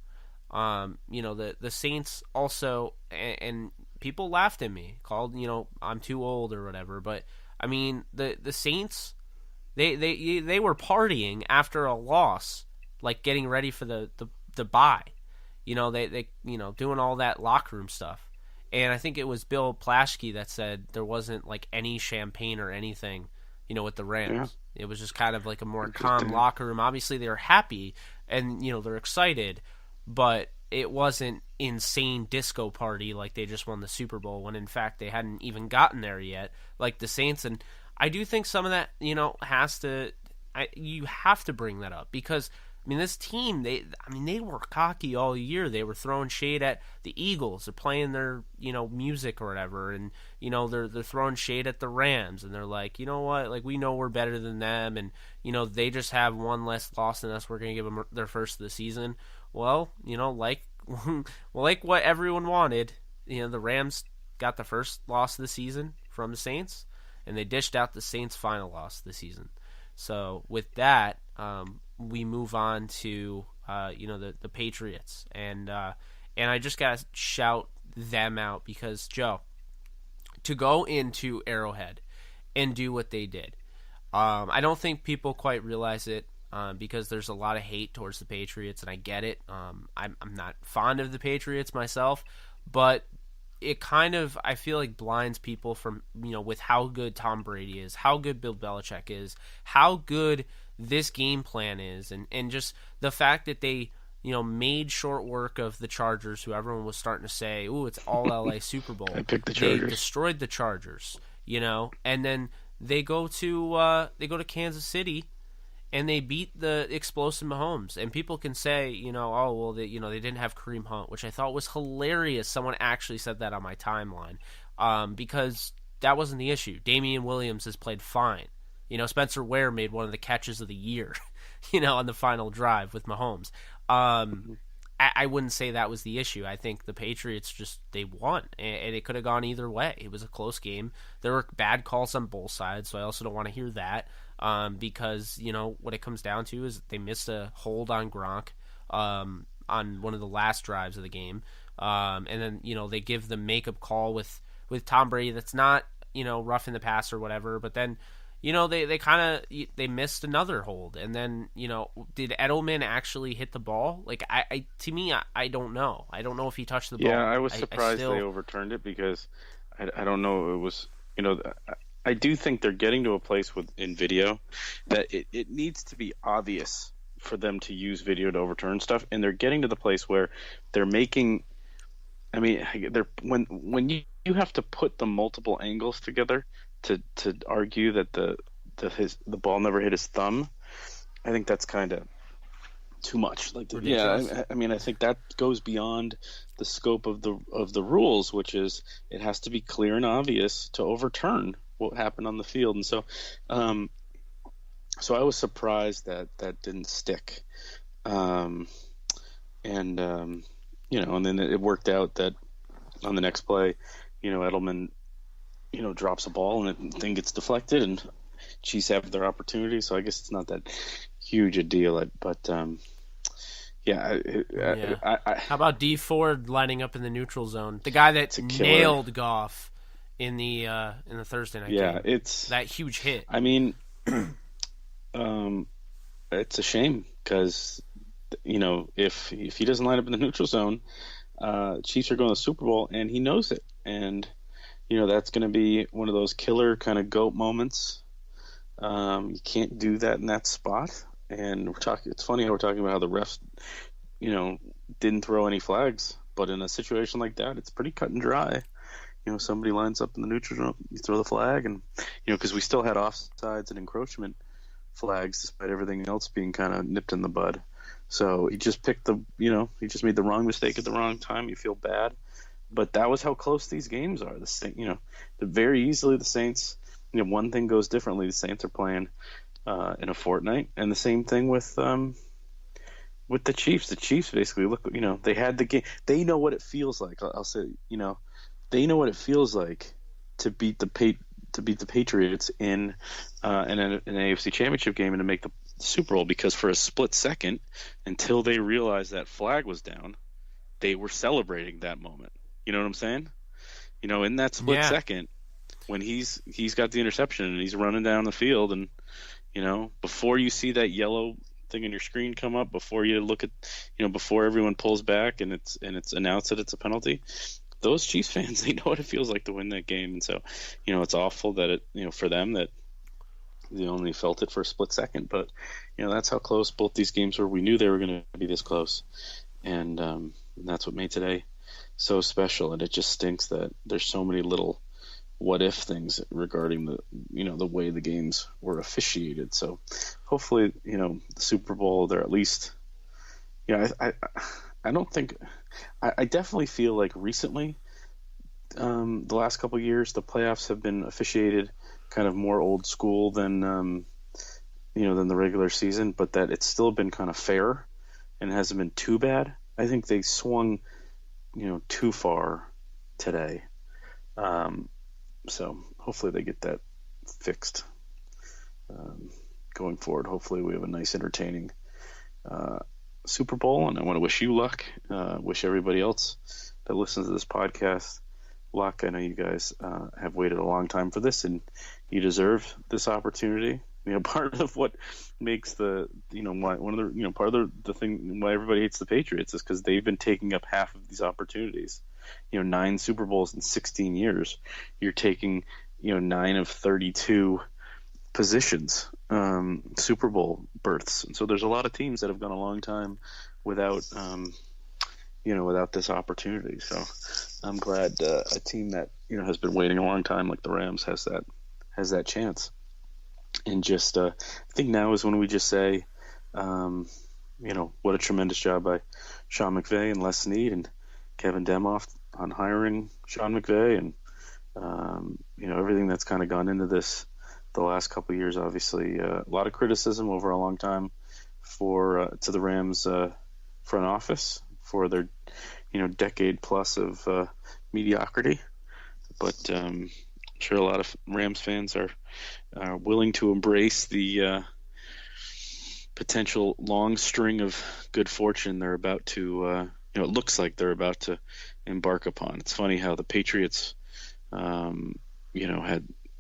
S1: The Saints also, and people laughed at me, called, I'm too old or whatever, but I mean, the Saints, they were partying after a loss, like getting ready for the bye. They doing all that locker room stuff. And I think it was Bill Plaschke that said there wasn't like any champagne or anything, with the Rams. Yeah. It was just kind of like a more calm locker room. Obviously they were happy and, they're excited, but it wasn't insane disco party like they just won the Super Bowl when in fact they hadn't even gotten there yet, like the Saints. And I do think some of that, you have to bring that up because I mean, this team, they were cocky all year. They were throwing shade at the Eagles. They're playing their, music or whatever. And, they're throwing shade at the Rams. And they're like, you know what? Like, we know we're better than them. And, they just have one less loss than us. We're going to give them their first of the season. Well, like what everyone wanted, the Rams got the first loss of the season from the Saints. And they dished out the Saints' final loss of the season. So, with that, we move on to the Patriots, and I just gotta shout them out because Joe, to go into Arrowhead and do what they did, I don't think people quite realize it because there's a lot of hate towards the Patriots, and I get it. I'm not fond of the Patriots myself, but it kind of, I feel like, blinds people from, with how good Tom Brady is, how good Bill Belichick is, how good this game plan is, and just the fact that they, made short work of the Chargers, who everyone was starting to say, ooh, it's all LA Super Bowl.
S5: I picked the Chargers.
S1: They destroyed the Chargers, and then they go to Kansas City, and they beat the explosive Mahomes. And people can say, oh, well, they didn't have Kareem Hunt, which I thought was hilarious. Someone actually said that on my timeline because that wasn't the issue. Damian Williams has played fine. Spencer Ware made one of the catches of the year, on the final drive with Mahomes. I wouldn't say that was the issue. I think the Patriots they won, and it could have gone either way. It was a close game. There were bad calls on both sides, so I also don't want to hear that. Because, what it comes down to is they missed a hold on Gronk on one of the last drives of the game. And then, they give the makeup call with Tom Brady that's not, rough in the pass or whatever. But then, they missed another hold. And then, did Edelman actually hit the ball? Like, to me, I don't know. I don't know if he touched the ball.
S5: Yeah, I was surprised they overturned it because I don't know. It was, I do think they're getting to a place in video that it needs to be obvious for them to use video to overturn stuff, and they're getting to the place where they're making. I mean, when you have to put the multiple angles together to argue that the ball never hit his thumb, I think that's kind of too much. Like, yeah, I mean, I think that goes beyond the scope of the rules, which is it has to be clear and obvious to overturn what happened on the field. And so So I was surprised that that didn't stick. Um, and and then it worked out that on the next play, Edelman, drops a ball and the thing gets deflected and Chiefs have their opportunity. So I guess it's not that huge a deal. But yeah,
S1: How about D Ford lining up in the neutral zone? The guy that nailed Goff in the Thursday night game.
S5: It's
S1: that huge hit.
S5: I mean, it's a shame because if he doesn't line up in the neutral zone, Chiefs are going to the Super Bowl and he knows it, and that's going to be one of those killer kind of GOAT moments. You can't do that in that spot. And it's funny how we're talking about how the refs, didn't throw any flags, but in a situation like that, it's pretty cut and dry. Somebody lines up in the neutral zone, you throw the flag, and because we still had offsides and encroachment flags despite everything else being kind of nipped in the bud. So he just picked he just made the wrong mistake at the wrong time. You feel bad, but that was how close these games are. They're very easily the Saints. One thing goes differently. The Saints are playing in a fortnight, and the same thing with the Chiefs. The Chiefs basically they had the game. They know what it feels like. I'll say they know what it feels like to beat the Patriots in an AFC Championship game and to make the Super Bowl, because for a split second, until they realized that flag was down, they were celebrating that moment. You know what I'm saying? In that split second, when he's got the interception and he's running down the field, and before you see that yellow thing on your screen come up, before you look at before everyone pulls back and it's announced that it's a penalty, those Chiefs fans, they know what it feels like to win that game. And so it's awful that it for them that they only felt it for a split second, but that's how close both these games were. We knew they were going to be this close, and that's what made today so special. And it just stinks that there's so many little what if things regarding the way the games were officiated. So hopefully the Super Bowl, they're at least I don't think I definitely feel like recently the last couple of years the playoffs have been officiated kind of more old school than than the regular season, but that it's still been kind of fair and hasn't been too bad. I think they swung too far today. So hopefully they get that fixed going forward. Hopefully we have a nice, entertaining Super Bowl, and I want to wish you luck. Wish everybody else that listens to this podcast luck. I know you guys have waited a long time for this, and you deserve this opportunity. Part of what makes the part of the thing why everybody hates the Patriots is because they've been taking up half of these opportunities. 9 Super Bowls in 16 years. You're taking 9 of 32 positions, Super Bowl berths, and so there's a lot of teams that have gone a long time without without this opportunity. So I'm glad a team that has been waiting a long time like the Rams has that chance. And just I think now is when we just say what a tremendous job by Sean McVay and Les Snead and Kevin Demoff on hiring Sean McVay, and everything that's kind of gone into this the last couple of years. Obviously a lot of criticism over a long time to the Rams front office for their decade plus of mediocrity, but I'm sure a lot of Rams fans are willing to embrace the potential long string of good fortune they're about to it looks like they're about to embark upon. It's funny how the Patriots had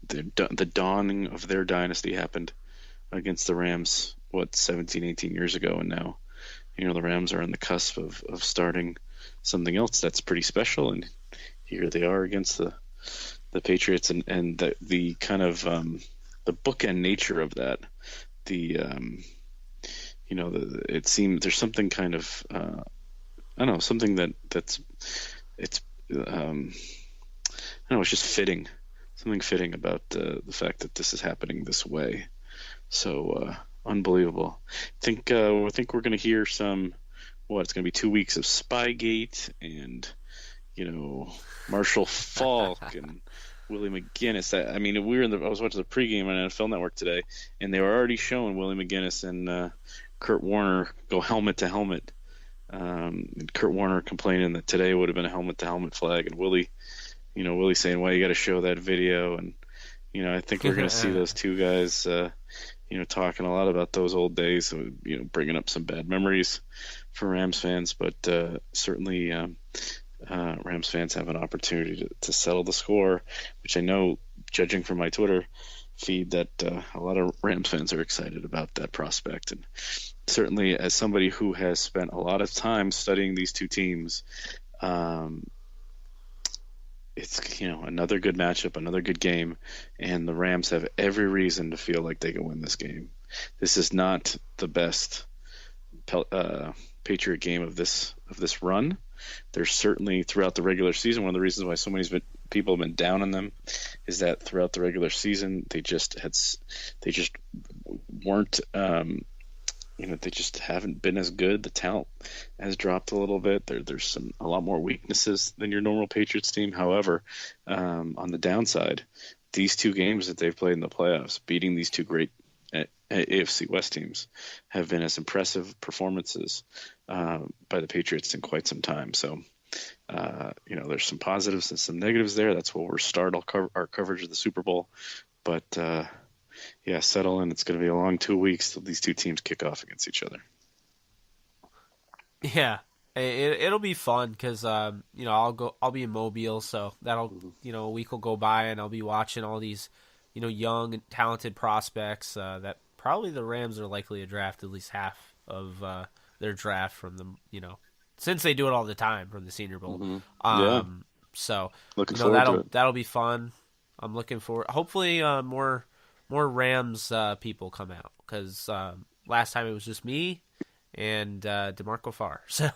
S5: the dawning of their dynasty happened against the Rams 17, 18 years ago, and now the Rams are on the cusp of starting something else that's pretty special, and here they are against the Patriots, and the kind of the bookend nature of that, it seems there's something kind of I don't know, something it's it's just fitting, something fitting about the fact that this is happening this way. So unbelievable. I think we're going to hear some. It's going to be 2 weeks of Spygate and Marshall Falk and Willie McGinnis. I mean, I was watching the pregame on NFL Network today, and they were already showing Willie McGinnis and Kurt Warner go helmet to helmet. And Kurt Warner complaining that today would have been a helmet to helmet flag, and Willie saying, "Well, you got to show that video." And I think we're going to see those two guys, talking a lot about those old days. Bringing up some bad memories for Rams fans, but certainly. Rams fans have an opportunity to settle the score, which I know, judging from my Twitter feed, that a lot of Rams fans are excited about that prospect. And certainly, as somebody who has spent a lot of time studying these two teams, it's another good matchup, another good game, and the Rams have every reason to feel like they can win this game. This is not the best Patriot game of this run. There's certainly, throughout the regular season, one of the reasons why so many people have been down on them is that throughout the regular season they just weren't they just haven't been as good. The talent has dropped a little bit. There's a lot more weaknesses than your normal Patriots team. However, on the downside, these two games that they've played in the playoffs, beating these two great AFC West teams, have been as impressive performances by the Patriots in quite some time. So, there's some positives and some negatives there. That's where we'll start our coverage of the Super Bowl. But, settle in. It's going to be a long 2 weeks till these two teams kick off against each other.
S1: Yeah, it'll be fun because I'll be in Mobile, so that'll a week will go by and I'll be watching all these young and talented prospects that probably the Rams are likely to draft at least half of their draft from them, since they do it all the time from the Senior Bowl.
S5: Mm-hmm.
S1: So
S5: looking forward to it.
S1: That'll be fun. I'm looking forward. Hopefully, more Rams people come out because last time it was just me and DeMarco Farr. So,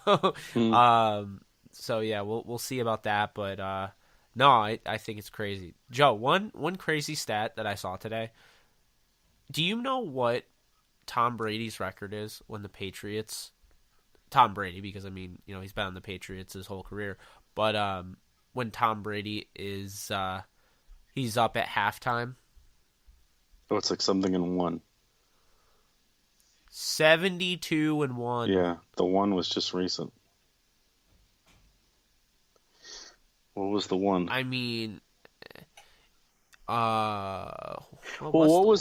S1: we'll see about that. But no, I think it's crazy. Joe, one crazy stat that I saw today. Do you know what Tom Brady's record is when the Patriots? Tom Brady, because he's been on the Patriots his whole career. But when Tom Brady is he's up at halftime.
S5: Oh, it's like something in one.
S1: 72-1.
S5: Yeah, the one was just recent. What was the one?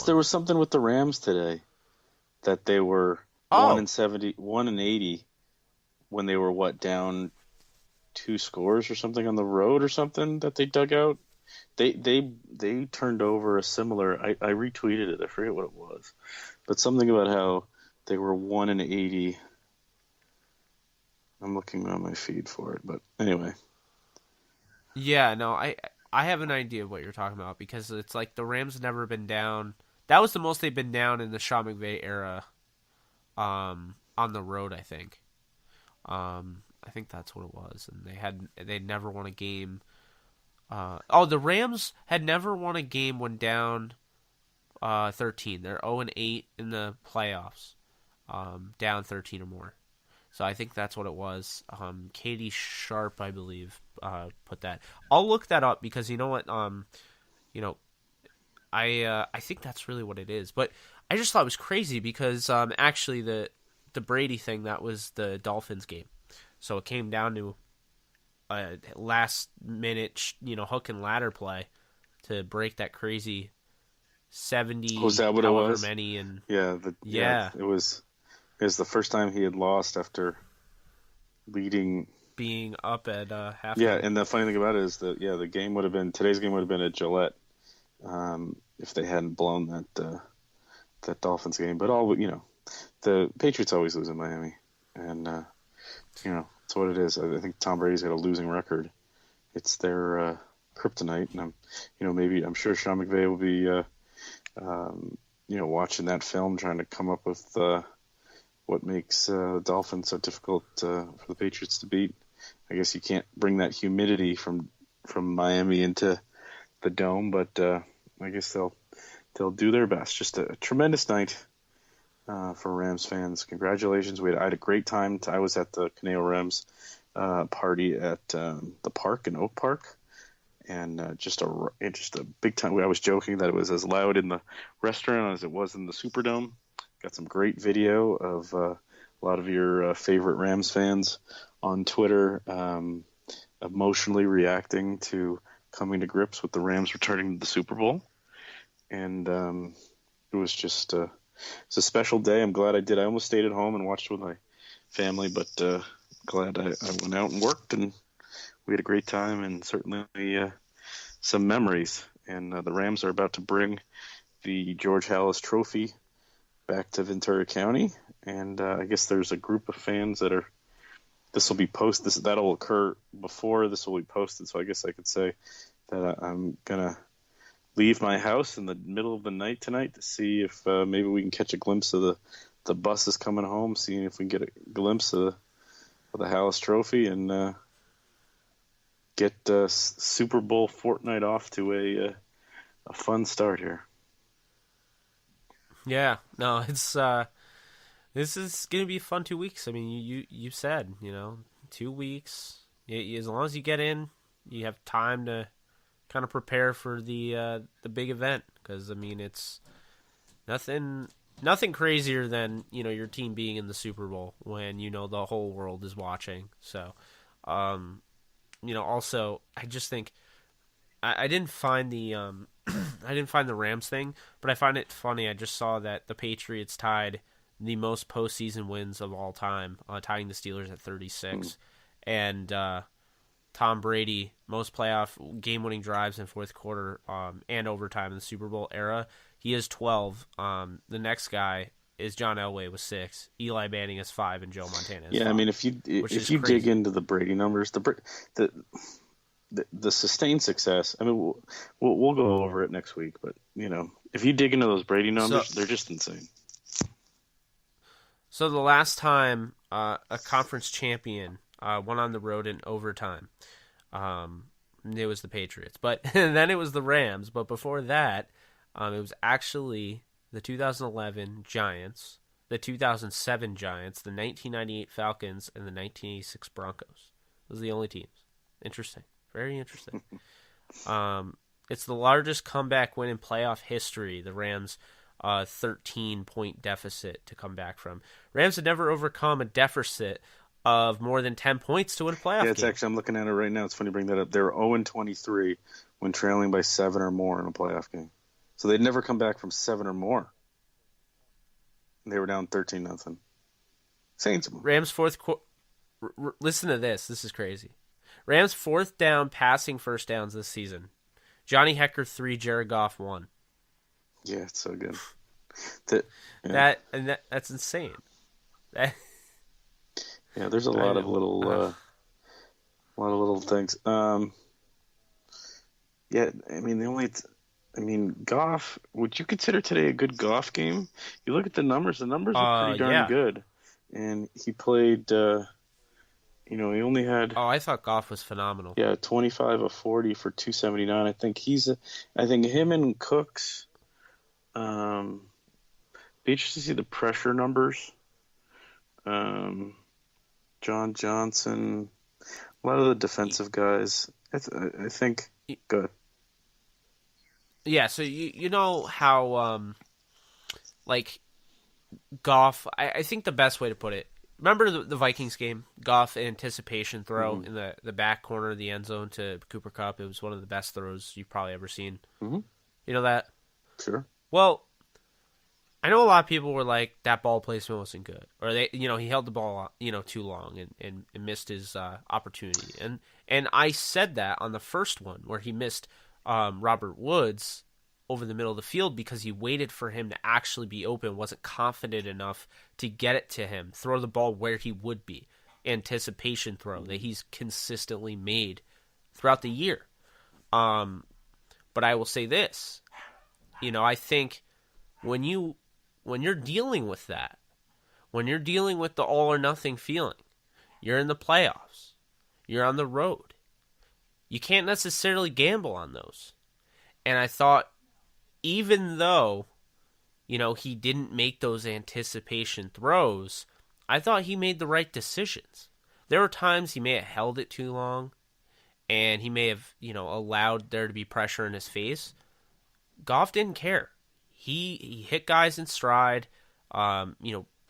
S5: There was something with the Rams today that they were 1-70, 1-80 when they were down 2 scores or something on the road or something that they dug out. They turned over a similar. I retweeted it. I forget what it was, but something about how they were 1-80. I'm looking on my feed for it, but anyway.
S1: Yeah, no, I have an idea of what you're talking about because it's like the Rams have never been down. That was the most they've been down in the Sean McVay era, on the road. I think that's what it was, and they'd never won a game. The Rams had never won a game when down 13. They're 0-8 in the playoffs, down 13 or more. So I think that's what it was. Katie Sharp, I believe, put that. I'll look that up because you know what? I think that's really what it is. But I just thought it was crazy because actually the Brady thing, that was the Dolphins game. So it came down to a last minute, hook and ladder play to break that crazy 70.
S5: Was that what it was?
S1: Many and
S5: yeah. It was the first time he had lost after
S1: being up at half.
S5: Yeah, and the funny thing about it is that today's game would have been at Gillette if they hadn't blown that Dolphins game. But the Patriots always lose in Miami, and it's what it is. I think Tom Brady's got a losing record. It's their kryptonite, and I'm sure Sean McVay will be watching that film, trying to come up with what makes the Dolphins so difficult for the Patriots to beat. I guess you can't bring that humidity from Miami into the dome, but I guess they'll do their best. Just a tremendous night for Rams fans. Congratulations. I had a great time. I was at the Caneo Rams party at the park in Oak Park, and just a big time. I was joking that it was as loud in the restaurant as it was in the Superdome. Got some great video of a lot of your favorite Rams fans on Twitter emotionally reacting to coming to grips with the Rams returning to the Super Bowl. And it was just it's a special day. I'm glad I did. I almost stayed at home and watched with my family, but glad I went out and worked, and we had a great time and certainly some memories. And the Rams are about to bring the George Halas Trophy back to Ventura County, and I guess there's a group of fans that are. This will be that'll occur before this will be posted. So I guess I could say that I'm gonna leave my house in the middle of the night tonight to see if maybe we can catch a glimpse of the buses coming home, seeing if we can get a glimpse of the Halas Trophy and get Super Bowl fortnight off to a fun start here.
S1: Yeah, no, it's this is gonna be a fun 2 weeks. I mean, you said 2 weeks. As long as you get in, you have time to kind of prepare for the big event. Because I mean, it's nothing crazier than your team being in the Super Bowl when the whole world is watching. So, also I just think I didn't find the I didn't find the Rams thing, but I find it funny. I just saw that the Patriots tied the most postseason wins of all time, tying the Steelers at 36, and Tom Brady most playoff game-winning drives in fourth quarter and overtime in the Super Bowl era. He has 12. The next guy is John Elway with 6. Eli Manning has 5, and Joe Montana has 5.
S5: I mean, if you dig into the Brady numbers, the sustained success. I mean, we'll go over it next week, but if you dig into those Brady numbers, they're just insane.
S1: So the last time a conference champion went on the road in overtime, it was the Patriots. But then it was the Rams. But before that, it was actually the 2011 Giants, the 2007 Giants, the 1998 Falcons, and the 1986 Broncos. Those are the only teams. Interesting. Very interesting. It's the largest comeback win in playoff history. The Rams' 13-point deficit to come back from. Rams had never overcome a deficit of more than 10 points to win a playoff
S5: game.
S1: Actually,
S5: I'm looking at it right now. It's funny you bring that up. They were 0-23 when trailing by 7 or more in a playoff game. So they'd never come back from 7 or more. They were down 13-0. Saints.
S1: Rams fourth quarter. Listen to this. This is crazy. Rams fourth down passing first downs this season. Johnny Hekker 3, Jared Goff 1.
S5: Yeah, it's so good.
S1: That's insane.
S5: Yeah, there's a lot of little things. Yeah, I mean, Goff. Would you consider today a good Goff game? You look at the numbers. The numbers are pretty darn good, and he played. He only had.
S1: Oh, I thought Goff was phenomenal.
S5: Yeah, 25 of 40 for 279. I think him and Cooks. Be interested to see the pressure numbers. John Johnson, a lot of the defensive guys. I think. Good.
S1: Yeah, so you know how Goff. I think the best way to put it. Remember the Vikings game? Goff anticipation throw in the back corner of the end zone to Cooper Kupp. It was one of the best throws you've probably ever seen.
S5: Mm-hmm.
S1: You know that?
S5: Sure.
S1: Well, I know a lot of people were like, that ball placement wasn't good. Or he held the ball too long and missed his opportunity. And I said that on the first one where he missed Robert Woods over the middle of the field because he waited for him to actually be open, wasn't confident enough to get it to him, throw the ball where he would be. Anticipation throw that he's consistently made throughout the year. But I will say this, I think when you're dealing with that, when you're dealing with the all or nothing feeling, you're in the playoffs, you're on the road, you can't necessarily gamble on those. And I thought, even though, he didn't make those anticipation throws, I thought he made the right decisions. There were times he may have held it too long, and he may have, allowed there to be pressure in his face. Goff didn't care. He hit guys in stride.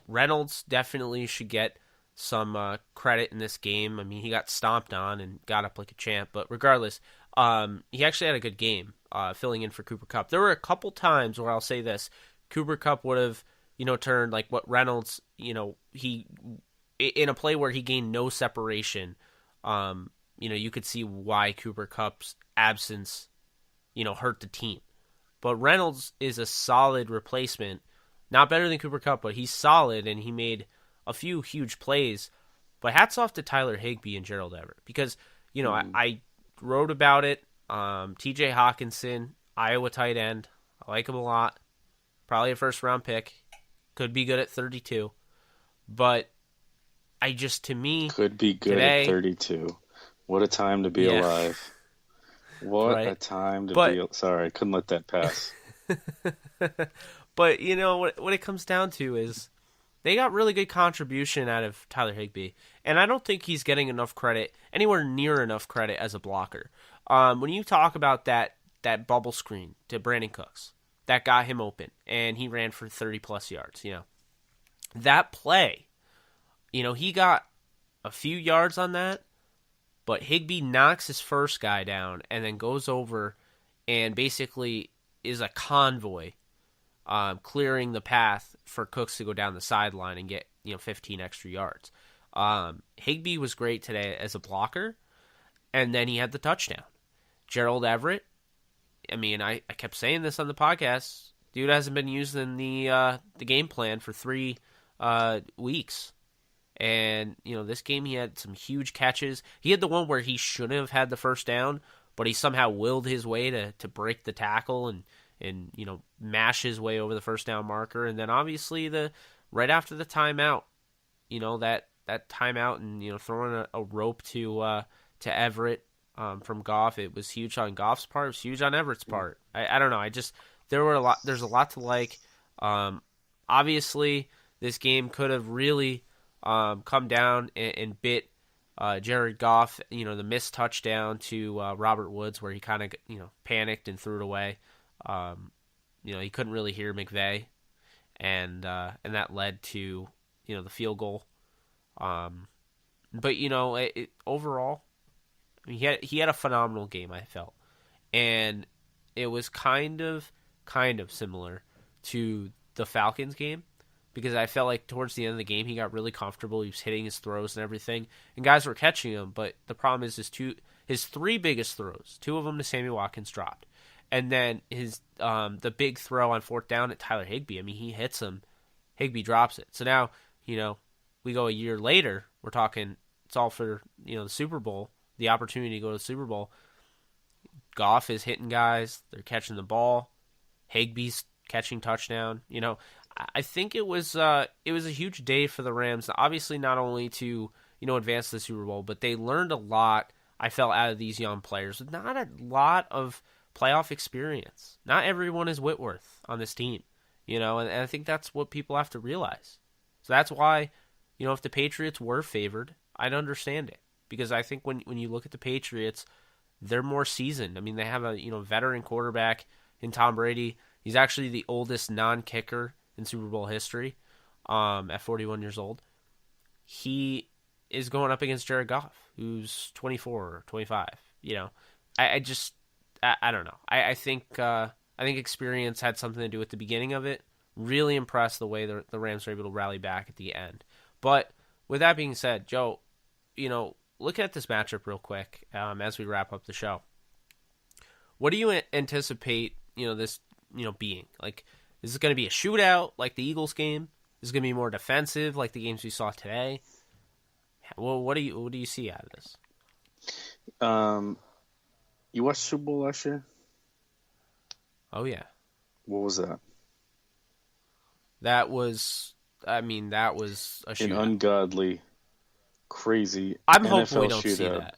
S1: Reynolds definitely should get some credit in this game. I mean, he got stomped on and got up like a champ, but regardless, he actually had a good game filling in for Cooper Kupp. There were a couple times where I'll say this: Cooper Kupp would have, turned like what Reynolds, he in a play where he gained no separation. You could see why Cooper Kupp's absence, hurt the team. But Reynolds is a solid replacement. Not better than Cooper Kupp, but he's solid, and he made a few huge plays. But hats off to Tyler Higbee and Gerald Everett. Because, I wrote about it. TJ Hawkinson, Iowa tight end. I like him a lot. Probably a first-round pick. Could be good at 32. But to me...
S5: Could be good
S1: today,
S5: at 32. What a time to be alive. What
S1: right?
S5: a time to be... Sorry, I couldn't let that pass.
S1: But, what it comes down to is they got really good contribution out of Tyler Higbee. And I don't think he's getting enough credit, anywhere near enough credit as a blocker. When you talk about that bubble screen to Brandon Cooks, that got him open, and he ran for 30-plus yards, That play, he got a few yards on that, but Higbee knocks his first guy down and then goes over and basically is a convoy clearing the path for Cooks to go down the sideline and get 15 extra yards. Higbee was great today as a blocker, and then he had the touchdown. Gerald Everett, I mean, I kept saying this on the podcast. Dude hasn't been used in the game plan for 3 weeks. And, this game he had some huge catches. He had the one where he shouldn't have had the first down, but he somehow willed his way to break the tackle and mash his way over the first down marker. And then obviously right after the timeout, that timeout and, throwing a rope to Everett from Goff, it was huge on Goff's part. It was huge on Everett's part. I don't know. There's a lot to like. Obviously, this game could have really come down and bit Jared Goff, the missed touchdown to Robert Woods where he kind of, panicked and threw it away. He couldn't really hear McVay, and that led to, the field goal. But, overall, I mean, he had a phenomenal game, I felt. And it was kind of similar to the Falcons game, because I felt like towards the end of the game he got really comfortable. He was hitting his throws and everything, and guys were catching him. But the problem is his 3 biggest throws, 2 of them to Sammy Watkins, dropped, and then his the big throw on 4th down at Tyler Higbee. I mean, he hits him, Higbee drops it. So now we go a year later. We're talking it's all for the Super Bowl, the opportunity to go to the Super Bowl. Goff is hitting guys, they're catching the ball. Higbee's catching touchdown. I think it was a huge day for the Rams. Obviously, not only to advance the Super Bowl, but they learned a lot. I felt out of these young players. Not a lot of playoff experience. Not everyone is Whitworth on this team, and I think that's what people have to realize. So that's why, if the Patriots were favored, I'd understand it, because I think when you look at the Patriots, they're more seasoned. I mean, they have a veteran quarterback in Tom Brady. He's actually the oldest non-kicker in Super Bowl history, at 41 years old. He is going up against Jared Goff, who's 24 or 25. I don't know. I think experience had something to do with the beginning of it. Really impressed the way the Rams were able to rally back at the end. But with that being said, Joe, look at this matchup real quick as we wrap up the show. What do you anticipate, this, being? Like, is it going to be a shootout like the Eagles game? Is it going to be more defensive like the games we saw today? Well, what do you see out of this?
S5: You watched Super Bowl last year?
S1: Oh, yeah.
S5: What was that?
S1: That was a shootout.
S5: An ungodly, crazy
S1: I'm
S5: NFL
S1: hoping we don't
S5: shootout.
S1: see that.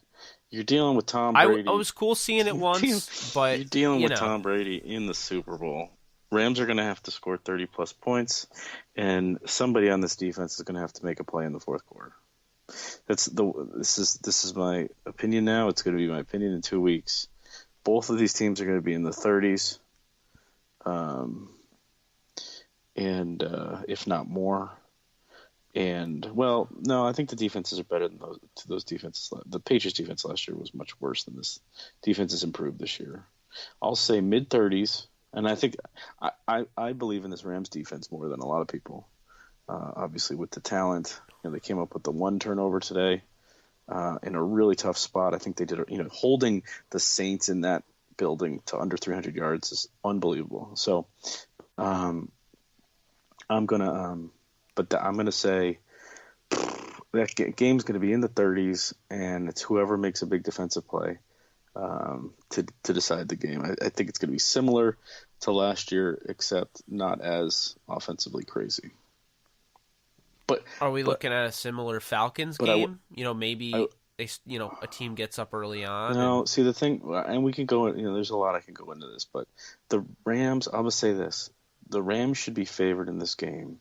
S5: You're dealing with Tom Brady.
S1: I was cool seeing it once, but
S5: you're dealing with Tom Brady in the Super Bowl. Rams are going to have to score 30-plus points, and somebody on this defense is going to have to make a play in the fourth quarter. This is my opinion now. It's going to be my opinion in 2 weeks. Both of these teams are going to be in the 30s, and if not more. And well, no, I think the defenses are better than those defenses. The Patriots defense last year was much worse than this. Defense has improved this year. I'll say mid 30s, and I think I believe in this Rams defense more than a lot of people. Obviously, with the talent, they came up with the one turnover today in a really tough spot. I think they did. Holding the Saints in that building to under 300 yards is unbelievable. So, I'm gonna say that game's gonna be in the 30s, and it's whoever makes a big defensive play to decide the game. I think it's gonna be similar to last year, except not as offensively crazy. But
S1: are we looking at a similar Falcons game? Maybe a team gets up early on.
S5: No, see the thing, and we can go. There's a lot I can go into this, but the Rams. I'm gonna say this: the Rams should be favored in this game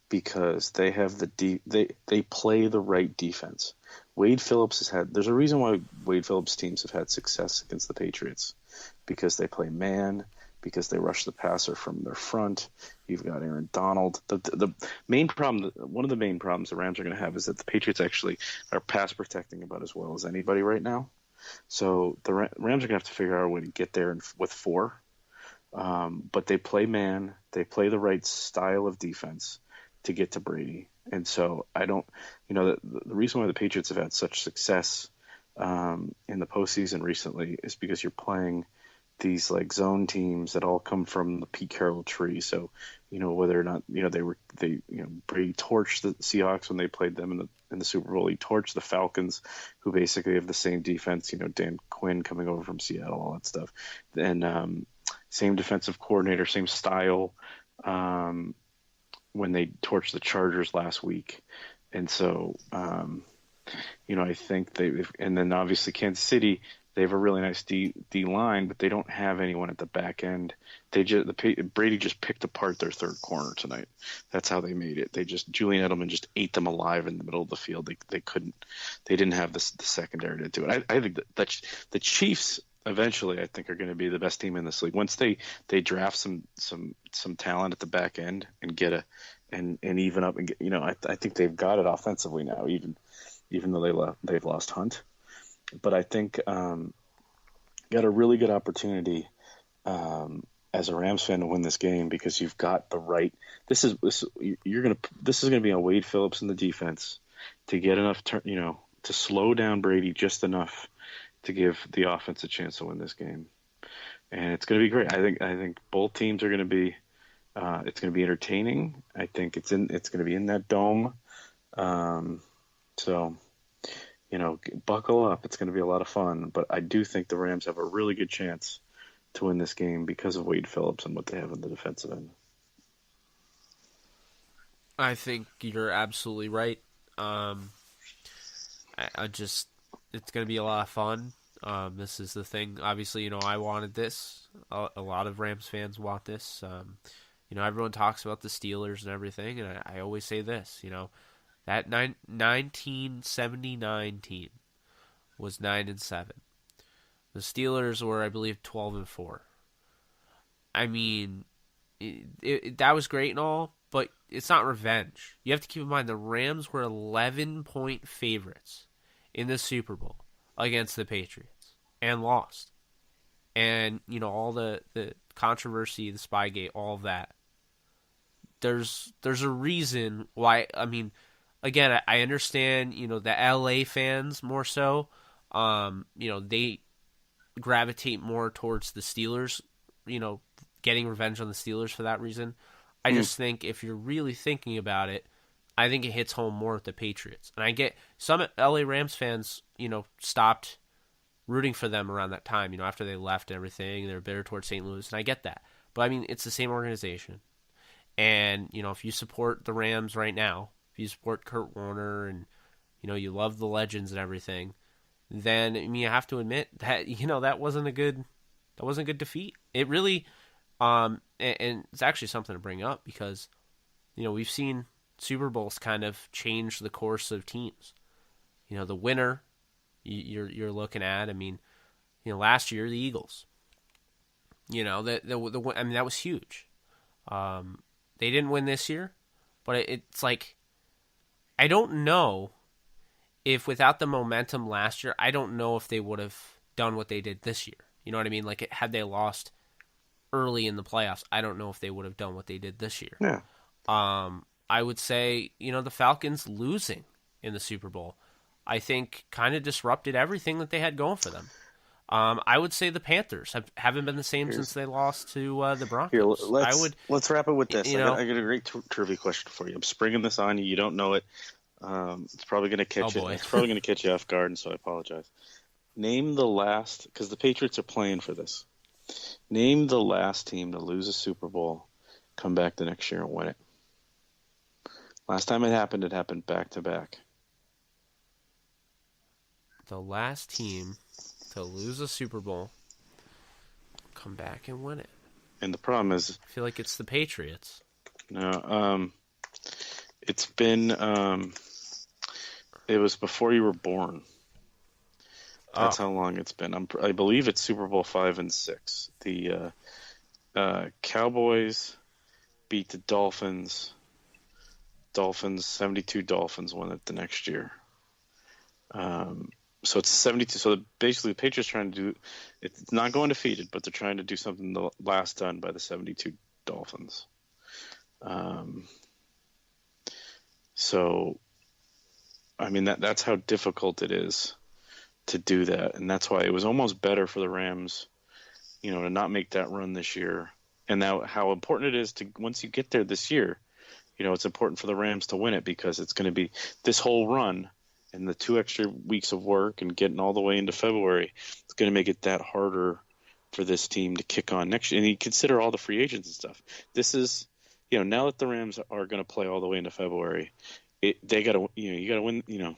S5: because they have they play the right defense. Wade Phillips has had. There's a reason why Wade Phillips teams have had success against the Patriots, because they play man. Because they rush the passer from their front. You've got Aaron Donald. The main problem, one of the main problems the Rams are going to have is that the Patriots actually are pass protecting about as well as anybody right now. So the Rams are going to have to figure out a way to get there with 4. But they play man. They play the right style of defense to get to Brady. And so I don't, the reason why the Patriots have had such success in the postseason recently is because you're playing these like zone teams that all come from the Pete Carroll tree. So, whether or not, Brady torched the Seahawks when they played them in the Super Bowl. He torched the Falcons, who basically have the same defense, Dan Quinn coming over from Seattle, all that stuff. And same defensive coordinator, same style when they torched the Chargers last week. And so, I think and then obviously Kansas City, they have a really nice D line, but they don't have anyone at the back end. Brady just picked apart their third corner tonight. That's how they made it. Julian Edelman just ate them alive in the middle of the field. They didn't have the secondary to do it. I think that the Chiefs eventually, I think, are going to be the best team in this league once they draft some talent at the back end and get and even up and get, I think they've got it offensively now, even though they've lost Hunt. But I think got a really good opportunity as a Rams fan to win this game because you've got the right. This is gonna be on Wade Phillips in the defense to get enough to slow down Brady just enough to give the offense a chance to win this game, and it's gonna be great. I think both teams are gonna be. It's gonna be entertaining. I think it's gonna be in that dome. So. Buckle up. It's going to be a lot of fun. But I do think the Rams have a really good chance to win this game because of Wade Phillips and what they have in the defensive end.
S1: I think you're absolutely right. It's going to be a lot of fun. This is the thing. Obviously, I wanted this. A lot of Rams fans want this. Everyone talks about the Steelers and everything, and I always say this, that 1979 team was 9-7. The Steelers were, I believe, 12-4. I mean, that was great and all, but it's not revenge. You have to keep in mind the Rams were 11-point favorites in the Super Bowl against the Patriots and lost. And all the controversy, the Spygate, all of that. There's a reason why. I mean. Again, I understand, the LA fans more so, they gravitate more towards the Steelers, getting revenge on the Steelers for that reason. I just think if you're really thinking about it, I think it hits home more with the Patriots. And I get some LA Rams fans, stopped rooting for them around that time, after they left and everything. They were bitter towards St. Louis, and I get that. But, I mean, it's the same organization. And, if you support the Rams right now, if you support Kurt Warner and, you love the legends and everything, then you have to admit that, that wasn't a good defeat. It really, and it's actually something to bring up because, we've seen Super Bowls kind of change the course of teams. the winner you're looking at. I mean, last year the Eagles. I mean, that was huge. They didn't win this year, but it's like, I don't know if without the momentum last year, I don't know if they would have done what they did this year. You know what I mean? Like, had they lost early in the playoffs, I don't know if they would have done what they did this year.
S5: Yeah.
S1: I would say, the Falcons losing in the Super Bowl, I think kind of disrupted everything that they had going for them. I would say the Panthers haven't been the same since they lost to the Broncos.
S5: Here, let's wrap it with this.
S1: I
S5: got a great trivia question for you. I'm springing this on you. You don't know it. It's probably going to catch you. It's probably going to catch you off guard, and so I apologize. Name the last, because the Patriots are playing for this. Name the last team to lose a Super Bowl, come back the next year and win it. Last time it happened back to back.
S1: The last team to lose a Super Bowl, come back and win it.
S5: And the problem is,
S1: I feel like it's the Patriots.
S5: No, it's been. It was before you were born. That's how long it's been. I believe it's Super Bowl 5 and 6. The Cowboys beat the Dolphins. 72 Dolphins won it the next year. So it's 72. So basically, the Patriots trying to do. It's not going defeated, but they're trying to do something the last done by the 72 Dolphins. So, I mean, that's how difficult it is to do that, and that's why it was almost better for the Rams, to not make that run this year. And now, how important it is to, once you get there this year, it's important for the Rams to win it, because it's going to be this whole run and the 2 extra weeks of work and getting all the way into February. It's going to make it that harder for this team to kick on next year. And you consider all the free agents and stuff. This is, now that the Rams are going to play all the way into February, they got to, you got to win, you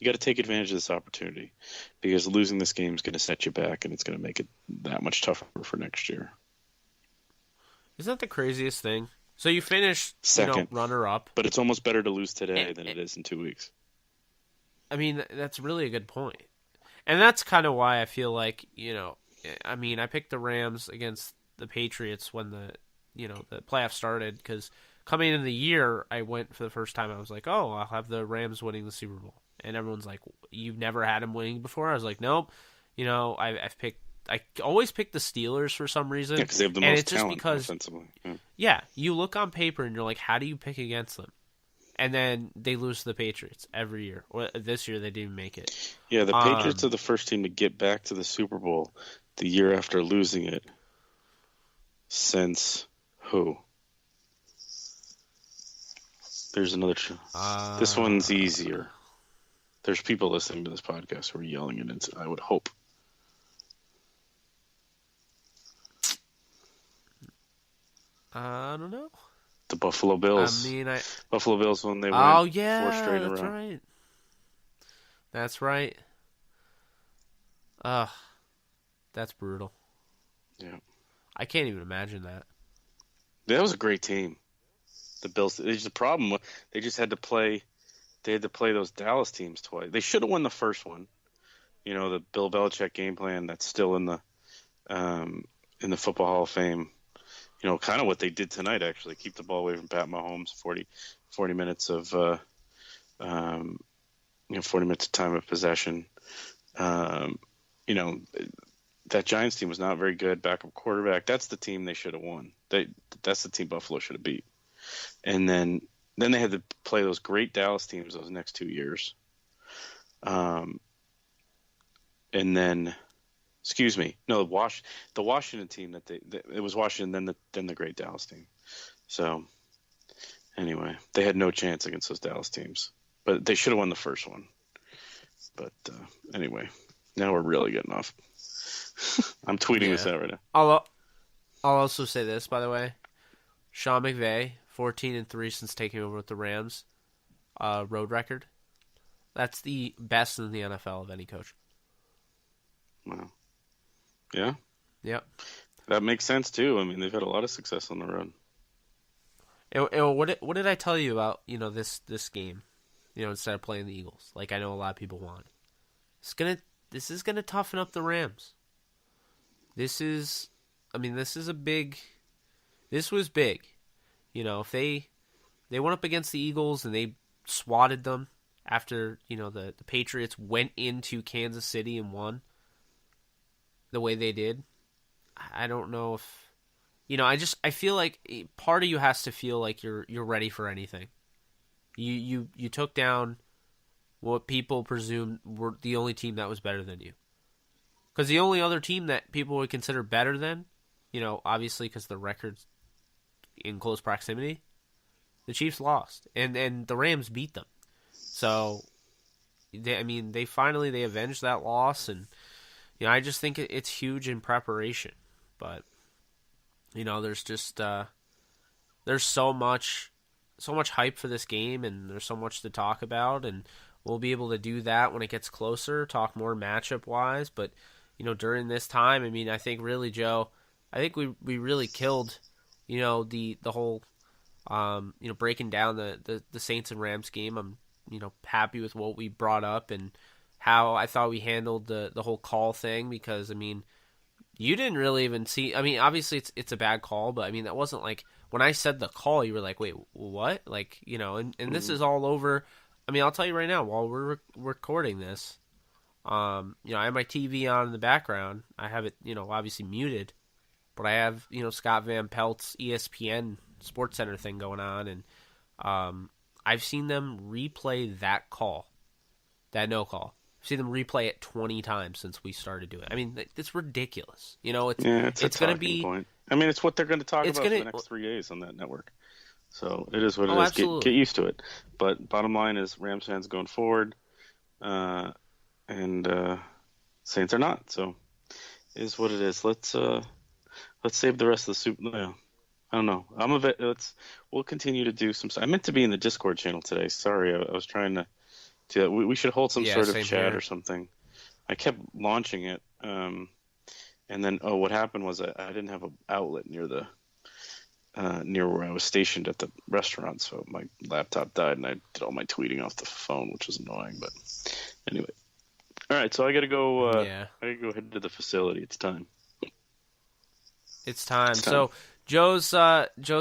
S5: got to take advantage of this opportunity, because losing this game is going to set you back, and it's going to make it that much tougher for next year.
S1: Isn't that the craziest thing? So you finish
S5: second,
S1: runner-up.
S5: But it's almost better to lose today than it is in 2 weeks.
S1: I mean, that's really a good point. And that's kind of why I feel like, I picked the Rams against the Patriots when the playoffs started, because coming into the year, I went for the first time, I was like, oh, I'll have the Rams winning the Super Bowl. And everyone's like, you've never had them winning before? I was like, nope. I always pick the Steelers for some reason.
S5: Yeah, because they have the most talent offensively.
S1: Yeah, you look on paper and you're like, how do you pick against them? And then they lose to the Patriots every year. Well, this year they didn't make it.
S5: Yeah, the Patriots are the first team to get back to the Super Bowl the year after losing it since who? There's another. This one's easier. There's people listening to this podcast who are yelling it, I would hope.
S1: I don't know.
S5: The Buffalo Bills. Buffalo Bills when they won 4 straight in a row.
S1: That's right. That's right. That's brutal.
S5: Yeah.
S1: I can't even imagine that.
S5: That was a great team. The Bills. The problem, they just had to play. They had to play those Dallas teams twice. They should have won the first one. The Bill Belichick game plan that's still in the Football Hall of Fame. Kind of what they did tonight, actually. Keep the ball away from Pat Mahomes. 40 minutes of 40 minutes of time of possession. That Giants team was not very good. Backup quarterback. That's the team they should have won. That's the team Buffalo should have beat. And then they had to play those great Dallas teams those next 2 years. And then, excuse me, no, the Washington team it was Washington, then the great Dallas team. So anyway, they had no chance against those Dallas teams, but they should have won the first one. But anyway, now we're really getting off. I'm tweeting this out right now.
S1: I'll also say this, by the way. Sean McVay, 14-3 since taking over with the Rams, road record. That's the best in the NFL of any coach.
S5: Wow. Yeah?
S1: Yep.
S5: That makes sense, too. I mean, they've had a lot of success on the road.
S1: What did I tell you about, this game? instead of playing the Eagles, like I know a lot of people want. This is gonna toughen up the Rams. This was big. If they went up against the Eagles and they swatted them after, the Patriots went into Kansas City and won the way they did, I don't know if, I feel like part of you has to feel like you're ready for anything. You took down what people presumed were the only team that was better than you. Because the only other team that people would consider better than, obviously because the record's in close proximity, the Chiefs lost. And the Rams beat them. So, they avenged that loss. And, I just think it's huge in preparation. But, there's just, there's so much hype for this game, and there's so much to talk about, and we'll be able to do that when it gets closer, talk more matchup-wise, but, during this time, I think really, Joe, we really killed, the whole, breaking down the Saints and Rams game. I'm, happy with what we brought up and how I thought we handled the whole call thing, because, you didn't really even see, obviously it's a bad call, but, that wasn't like, when I said the call, you were like, wait, what? Like, and this is all over. I'll tell you right now, while we're recording this, I have my TV on in the background. I have it, obviously muted, but I have, Scott Van Pelt's ESPN SportsCenter thing going on, and I've seen them replay that call, that no call. I've seen them replay it 20 times since we started doing it. It's ridiculous. It's going to be
S5: point. It's what they're going to talk about for the next 3 days on that network. So it is what it is. Get used to it. But bottom line is Rams fans going forward, and Saints are not. So it is what it is. Let's save the rest of the Super. No, I don't know. We'll continue to do some. I meant to be in the Discord channel today. Sorry, I was trying to. We should hold some sort of chat here or something. I kept launching it, and then what happened was I didn't have an outlet near where I was stationed at the restaurant, so my laptop died, and I did all my tweeting off the phone, which was annoying. But anyway, all right. So I got to go. I got to go head to the facility. It's time.
S1: It's time. So Joe's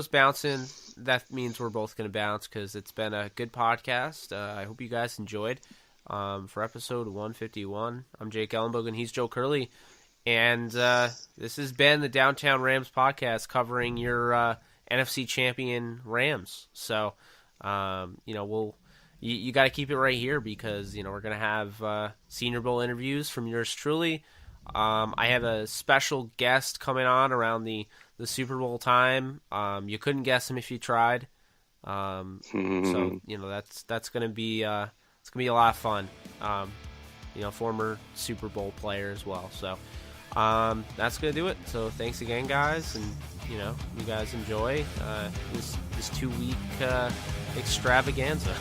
S1: bouncing. That means we're both going to bounce because it's been a good podcast. I hope you guys enjoyed. For episode 151, I'm Jake Ellenbogen. He's Joe Curley. And this has been the Downtown Rams podcast covering your NFC champion Rams. So, you got to keep it right here because, we're going to have Senior Bowl interviews from yours truly. I have a special guest coming on around the Super Bowl time. You couldn't guess him if you tried. So that's gonna be it's gonna be a lot of fun. Former Super Bowl player as well. So that's gonna do it. So thanks again, guys, and you guys enjoy this 2-week extravaganza.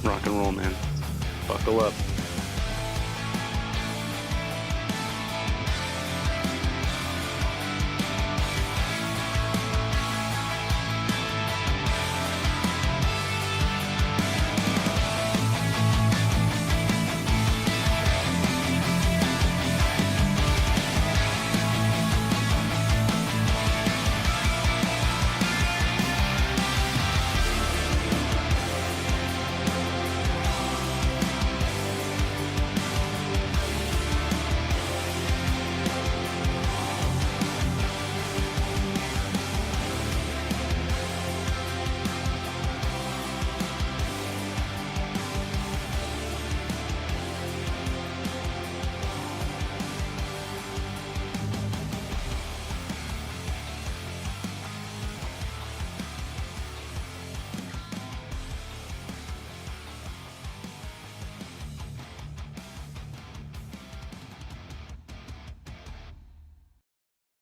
S5: Rock and roll, man. Buckle up.